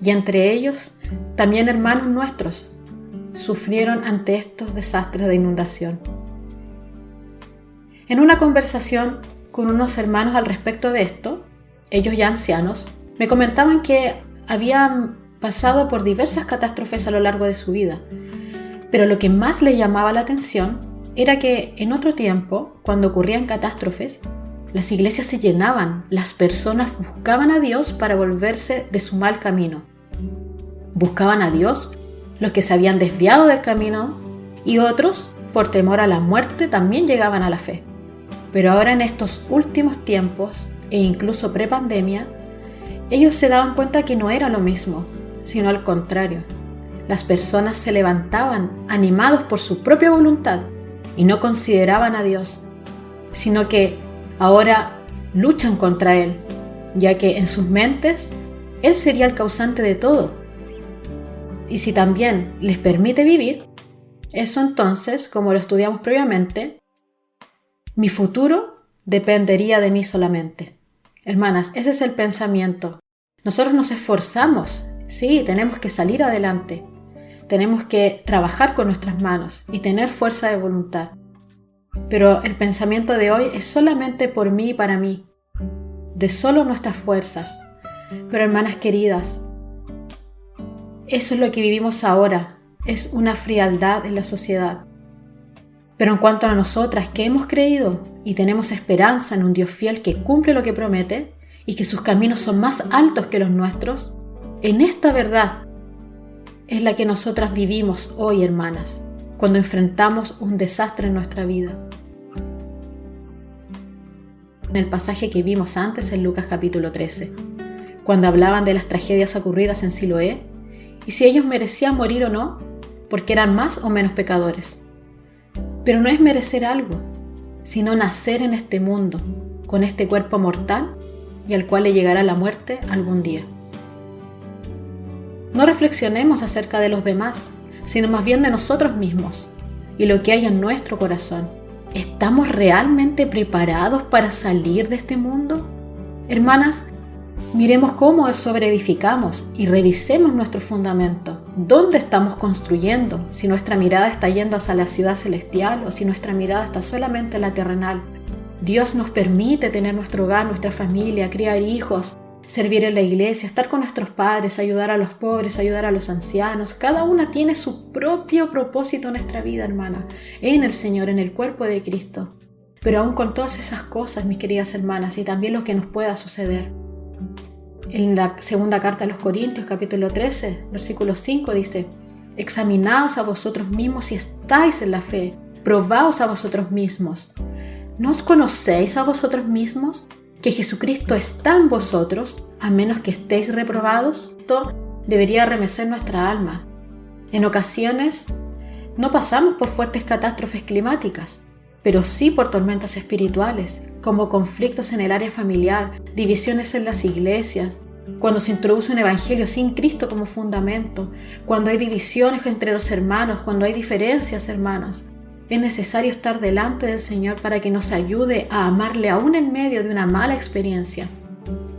Y entre ellos, también hermanos nuestros sufrieron ante estos desastres de inundación. En una conversación con unos hermanos al respecto de esto, ellos ya ancianos, me comentaban que habían pasado por diversas catástrofes a lo largo de su vida, pero lo que más les llamaba la atención era que en otro tiempo, cuando ocurrían catástrofes, las iglesias se llenaban, las personas buscaban a Dios para volverse de su mal camino. Buscaban a Dios los que se habían desviado del camino y otros, por temor a la muerte, también llegaban a la fe. Pero ahora en estos últimos tiempos, e incluso prepandemia, ellos se daban cuenta que no era lo mismo, sino al contrario. Las personas se levantaban animados por su propia voluntad y no consideraban a Dios, sino que ahora luchan contra Él, ya que en sus mentes Él sería el causante de todo. Y si también les permite vivir, eso entonces, como lo estudiamos previamente, mi futuro dependería de mí solamente. Hermanas, ese es el pensamiento. Nosotros nos esforzamos, sí, tenemos que salir adelante. Tenemos que trabajar con nuestras manos y tener fuerza de voluntad. Pero el pensamiento de hoy es solamente por mí y para mí, de solo nuestras fuerzas. Pero hermanas queridas, eso es lo que vivimos ahora, es una frialdad en la sociedad. Pero en cuanto a nosotras que hemos creído y tenemos esperanza en un Dios fiel que cumple lo que promete y que sus caminos son más altos que los nuestros, en esta verdad es la que nosotras vivimos hoy, hermanas, cuando enfrentamos un desastre en nuestra vida. En el pasaje que vimos antes en Lucas capítulo 13, cuando hablaban de las tragedias ocurridas en Siloé y si ellos merecían morir o no, porque eran más o menos pecadores. Pero no es merecer algo, sino nacer en este mundo, con este cuerpo mortal y al cual le llegará la muerte algún día. No reflexionemos acerca de los demás, sino más bien de nosotros mismos y lo que hay en nuestro corazón. ¿Estamos realmente preparados para salir de este mundo? Hermanas, miremos cómo sobreedificamos y revisemos nuestro fundamento. ¿Dónde estamos construyendo? Si nuestra mirada está yendo hacia la ciudad celestial o si nuestra mirada está solamente en la terrenal. Dios nos permite tener nuestro hogar, nuestra familia, criar hijos, servir en la iglesia, estar con nuestros padres, ayudar a los pobres, ayudar a los ancianos. Cada una tiene su propio propósito en nuestra vida, hermana, en el Señor, en el cuerpo de Cristo. Pero aún con todas esas cosas, mis queridas hermanas, y también lo que nos pueda suceder. En la segunda carta a los Corintios, capítulo 13, versículo 5, dice: examinaos a vosotros mismos si estáis en la fe, probaos a vosotros mismos. ¿No os conocéis a vosotros mismos que Jesucristo está en vosotros, a menos que estéis reprobados? Esto debería remecer nuestra alma. En ocasiones no pasamos por fuertes catástrofes climáticas, pero sí por tormentas espirituales, como conflictos en el área familiar, divisiones en las iglesias, cuando se introduce un evangelio sin Cristo como fundamento, cuando hay divisiones entre los hermanos, cuando hay diferencias, hermanas. Es necesario estar delante del Señor para que nos ayude a amarle aún en medio de una mala experiencia.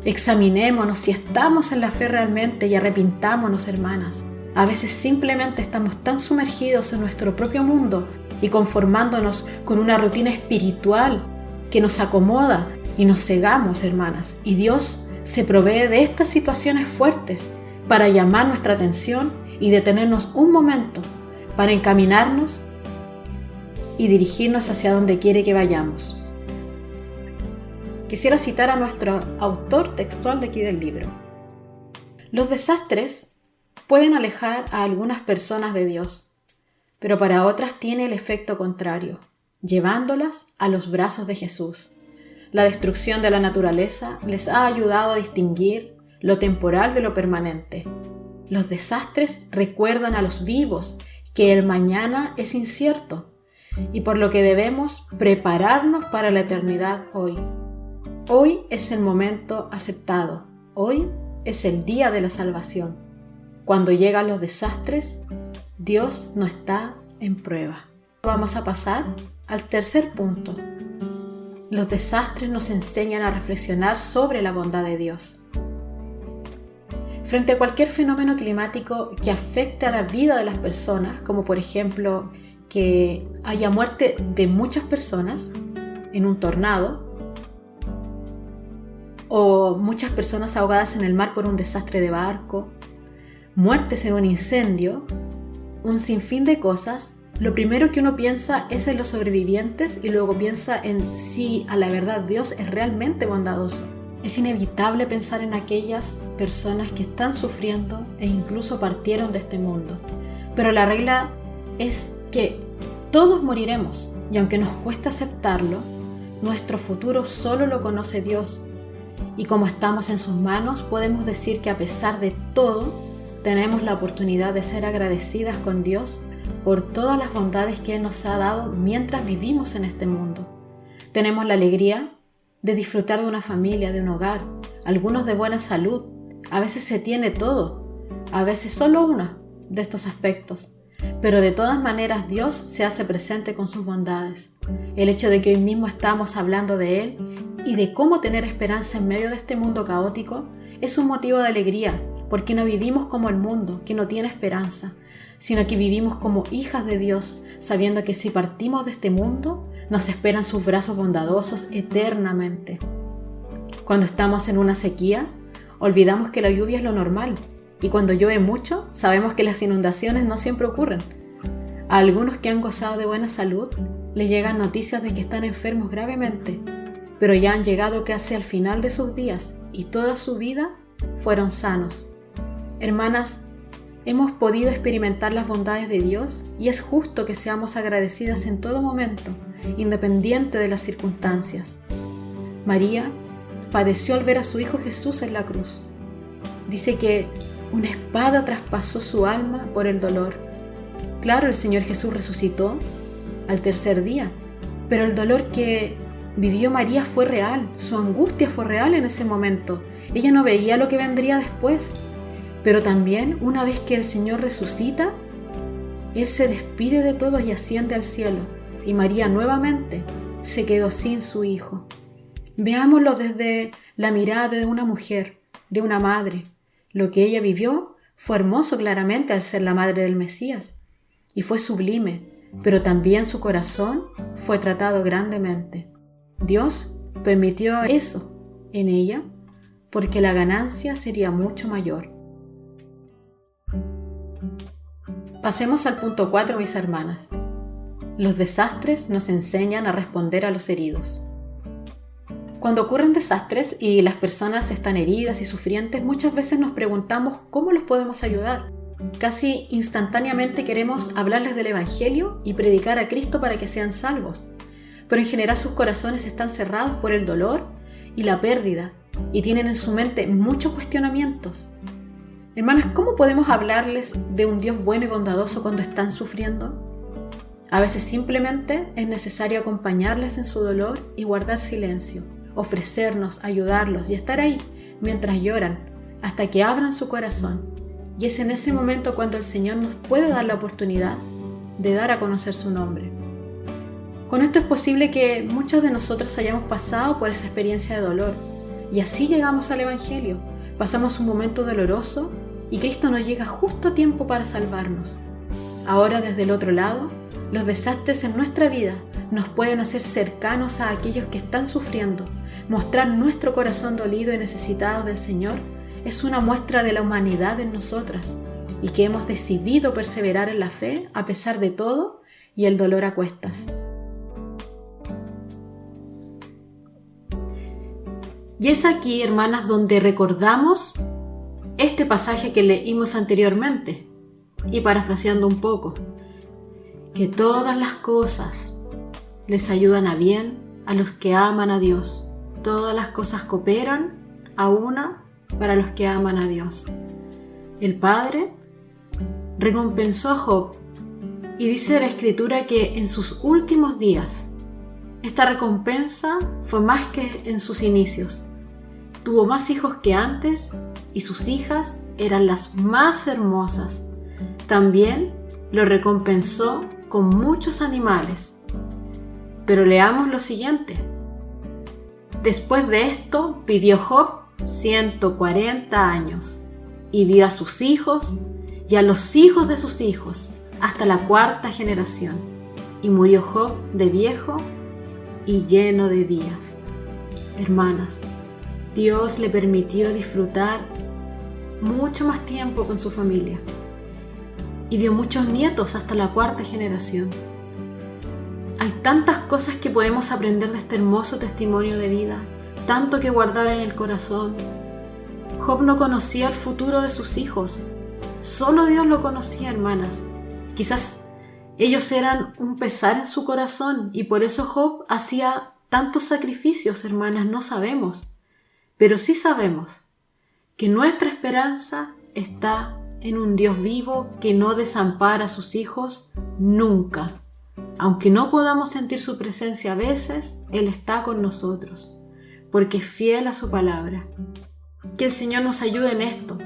Examinémonos si estamos en la fe realmente y arrepintámonos, hermanas. A veces simplemente estamos tan sumergidos en nuestro propio mundo y conformándonos con una rutina espiritual que nos acomoda y nos cegamos, hermanas. Y Dios se provee de estas situaciones fuertes para llamar nuestra atención y detenernos un momento para encaminarnos y dirigirnos hacia donde quiere que vayamos. Quisiera citar a nuestro autor textual de aquí del libro. Los desastres pueden alejar a algunas personas de Dios, pero para otras tiene el efecto contrario, llevándolas a los brazos de Jesús. La destrucción de la naturaleza les ha ayudado a distinguir lo temporal de lo permanente. Los desastres recuerdan a los vivos que el mañana es incierto y por lo que debemos prepararnos para la eternidad hoy. Hoy es el momento aceptado. Hoy es el día de la salvación. Cuando llegan los desastres, Dios no está en prueba. Vamos a pasar al tercer punto. Los desastres nos enseñan a reflexionar sobre la bondad de Dios. Frente a cualquier fenómeno climático que afecte a la vida de las personas, como por ejemplo que haya muerte de muchas personas en un tornado, o muchas personas ahogadas en el mar por un desastre de barco, muertes en un incendio, un sinfín de cosas, lo primero que uno piensa es en los sobrevivientes y luego piensa en si a la verdad Dios es realmente bondadoso. Es inevitable pensar en aquellas personas que están sufriendo e incluso partieron de este mundo. Pero la regla es que todos moriremos y aunque nos cueste aceptarlo, nuestro futuro solo lo conoce Dios. Y como estamos en sus manos, podemos decir que a pesar de todo, tenemos la oportunidad de ser agradecidas con Dios por todas las bondades que Él nos ha dado mientras vivimos en este mundo. Tenemos la alegría de disfrutar de una familia, de un hogar, algunos de buena salud. A veces se tiene todo, a veces solo uno de estos aspectos. Pero de todas maneras Dios se hace presente con sus bondades. El hecho de que hoy mismo estamos hablando de Él y de cómo tener esperanza en medio de este mundo caótico es un motivo de alegría, porque no vivimos como el mundo, que no tiene esperanza, sino que vivimos como hijas de Dios, sabiendo que si partimos de este mundo, nos esperan sus brazos bondadosos eternamente. Cuando estamos en una sequía, olvidamos que la lluvia es lo normal, y cuando llueve mucho, sabemos que las inundaciones no siempre ocurren. A algunos que han gozado de buena salud, les llegan noticias de que están enfermos gravemente, pero ya han llegado casi al final de sus días y toda su vida fueron sanos. Hermanas, hemos podido experimentar las bondades de Dios y es justo que seamos agradecidas en todo momento, independiente de las circunstancias. María padeció al ver a su Hijo Jesús en la cruz. Dice que una espada traspasó su alma por el dolor. Claro, el Señor Jesús resucitó al tercer día, pero el dolor que vivió María fue real, su angustia fue real en ese momento. Ella no veía lo que vendría después, pero también una vez que el Señor resucita, Él se despide de todos y asciende al cielo, y María nuevamente se quedó sin su Hijo. Veámoslo desde la mirada de una mujer, de una madre. Lo que ella vivió fue hermoso claramente al ser la madre del Mesías, y fue sublime, pero también su corazón fue tratado grandemente. Dios permitió eso en ella porque la ganancia sería mucho mayor. Pasemos al punto 4, mis hermanas. Los desastres nos enseñan a responder a los heridos. Cuando ocurren desastres y las personas están heridas y sufrientes, muchas veces nos preguntamos cómo los podemos ayudar. Casi instantáneamente queremos hablarles del Evangelio y predicar a Cristo para que sean salvos. Pero en general sus corazones están cerrados por el dolor y la pérdida y tienen en su mente muchos cuestionamientos. Hermanas, ¿cómo podemos hablarles de un Dios bueno y bondadoso cuando están sufriendo? A veces simplemente es necesario acompañarles en su dolor y guardar silencio, ofrecernos, ayudarlos y estar ahí mientras lloran hasta que abran su corazón. Y es en ese momento cuando el Señor nos puede dar la oportunidad de dar a conocer su nombre. Con esto es posible que muchos de nosotros hayamos pasado por esa experiencia de dolor y así llegamos al Evangelio. Pasamos un momento doloroso y Cristo nos llega justo a tiempo para salvarnos. Ahora, desde el otro lado, los desastres en nuestra vida nos pueden hacer cercanos a aquellos que están sufriendo. Mostrar nuestro corazón dolido y necesitado del Señor es una muestra de la humanidad en nosotras y que hemos decidido perseverar en la fe a pesar de todo y el dolor a cuestas. Y es aquí, hermanas, donde recordamos este pasaje que leímos anteriormente y parafraseando un poco, que todas las cosas les ayudan a bien a los que aman a Dios. Todas las cosas cooperan a una para los que aman a Dios. El Padre recompensó a Job y dice la Escritura que en sus últimos días esta recompensa fue más que en sus inicios. Tuvo más hijos que antes y sus hijas eran las más hermosas. También lo recompensó con muchos animales. Pero leamos lo siguiente. Después de esto vivió Job 140 años y vio a sus hijos y a los hijos de sus hijos hasta la 4ª generación. Y murió Job de viejo y lleno de días. Hermanas, Dios le permitió disfrutar mucho más tiempo con su familia. y dio muchos nietos hasta la 4ª generación. Hay tantas cosas que podemos aprender de este hermoso testimonio de vida, tanto que guardar en el corazón. Job no conocía el futuro de sus hijos, solo Dios lo conocía, hermanas. Quizás ellos eran un pesar en su corazón y por eso Job hacía tantos sacrificios, hermanas, no sabemos. Pero sí sabemos que nuestra esperanza está en un Dios vivo que no desampara a sus hijos nunca. Aunque no podamos sentir su presencia a veces, Él está con nosotros, porque es fiel a su palabra. Que el Señor nos ayude en esto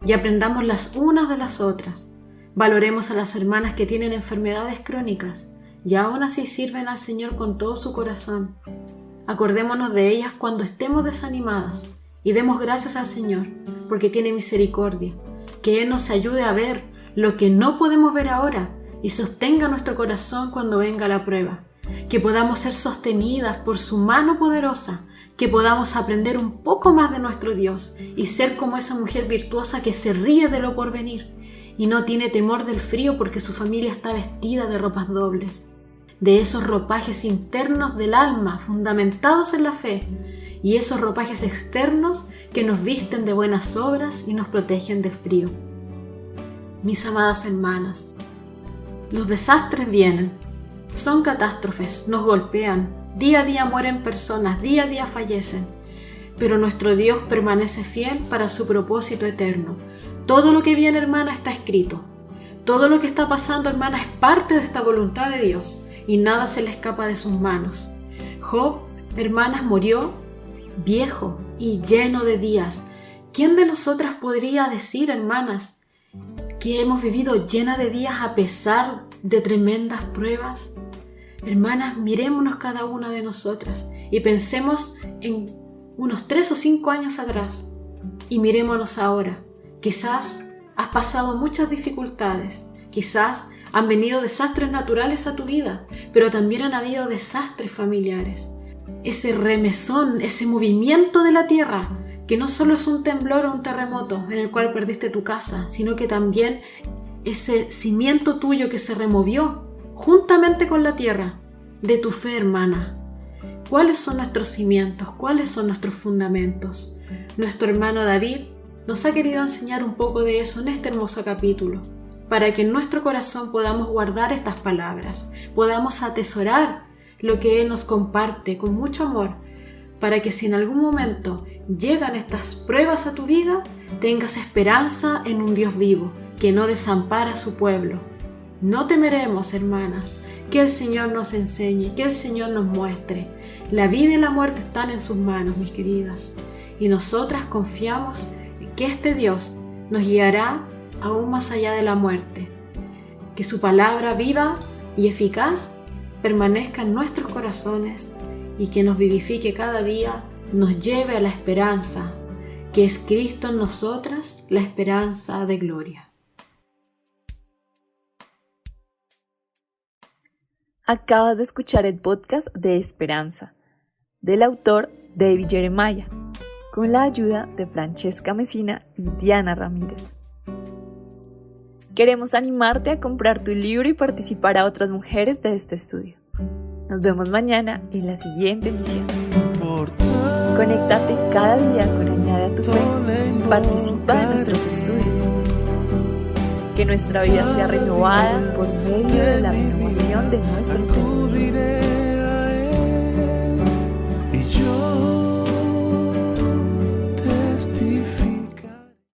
y aprendamos las unas de las otras. Valoremos a las hermanas que tienen enfermedades crónicas y aún así sirven al Señor con todo su corazón. Acordémonos de ellas cuando estemos desanimadas y demos gracias al Señor porque tiene misericordia. Que Él nos ayude a ver lo que no podemos ver ahora y sostenga nuestro corazón cuando venga la prueba. Que podamos ser sostenidas por su mano poderosa, que podamos aprender un poco más de nuestro Dios y ser como esa mujer virtuosa que se ríe de lo porvenir y no tiene temor del frío porque su familia está vestida de ropas dobles, de esos ropajes internos del alma fundamentados en la fe y esos ropajes externos que nos visten de buenas obras y nos protegen del frío. Mis amadas hermanas, los desastres vienen, son catástrofes, nos golpean, día a día mueren personas, día a día fallecen, pero nuestro Dios permanece fiel para su propósito eterno. Todo lo que viene, hermana, está escrito. Todo lo que está pasando, hermana, es parte de esta voluntad de Dios y nada se le escapa de sus manos. Job, hermanas, murió viejo y lleno de días. ¿Quién de nosotras podría decir, hermanas, que hemos vivido llena de días a pesar de tremendas pruebas? Hermanas, mirémonos cada una de nosotras y pensemos en unos 3 o 5 años atrás y mirémonos ahora. Quizás has pasado muchas dificultades, quizás han venido desastres naturales a tu vida, pero también han habido desastres familiares. Ese remesón, ese movimiento de la tierra, que no solo es un temblor o un terremoto en el cual perdiste tu casa, sino que también ese cimiento tuyo que se removió juntamente con la tierra de tu fe, hermana. ¿Cuáles son nuestros cimientos? ¿Cuáles son nuestros fundamentos? Nuestro hermano David nos ha querido enseñar un poco de eso en este hermoso capítulo, para que en nuestro corazón podamos guardar estas palabras, podamos atesorar lo que Él nos comparte con mucho amor, para que si en algún momento llegan estas pruebas a tu vida, tengas esperanza en un Dios vivo, que no desampara a su pueblo. No temeremos, hermanas, que el Señor nos enseñe, que el Señor nos muestre. La vida y la muerte están en sus manos, mis queridas, y nosotras confiamos en que este Dios nos guiará aún más allá de la muerte, que su palabra viva y eficaz permanezca en nuestros corazones y que nos vivifique cada día, nos lleve a la esperanza, que es Cristo en nosotras, la esperanza de gloria. Acabas de escuchar el podcast de Esperanza, del autor David Jeremiah, con la ayuda de Francesca Messina y Diana Ramírez. Queremos animarte a comprar tu libro y participar a otras mujeres de este estudio. Nos vemos mañana en la siguiente emisión. Conéctate cada día con Añade a tu Fe y participa de nuestros estudios. Que nuestra vida sea renovada por medio de la renovación de nuestro entendimiento.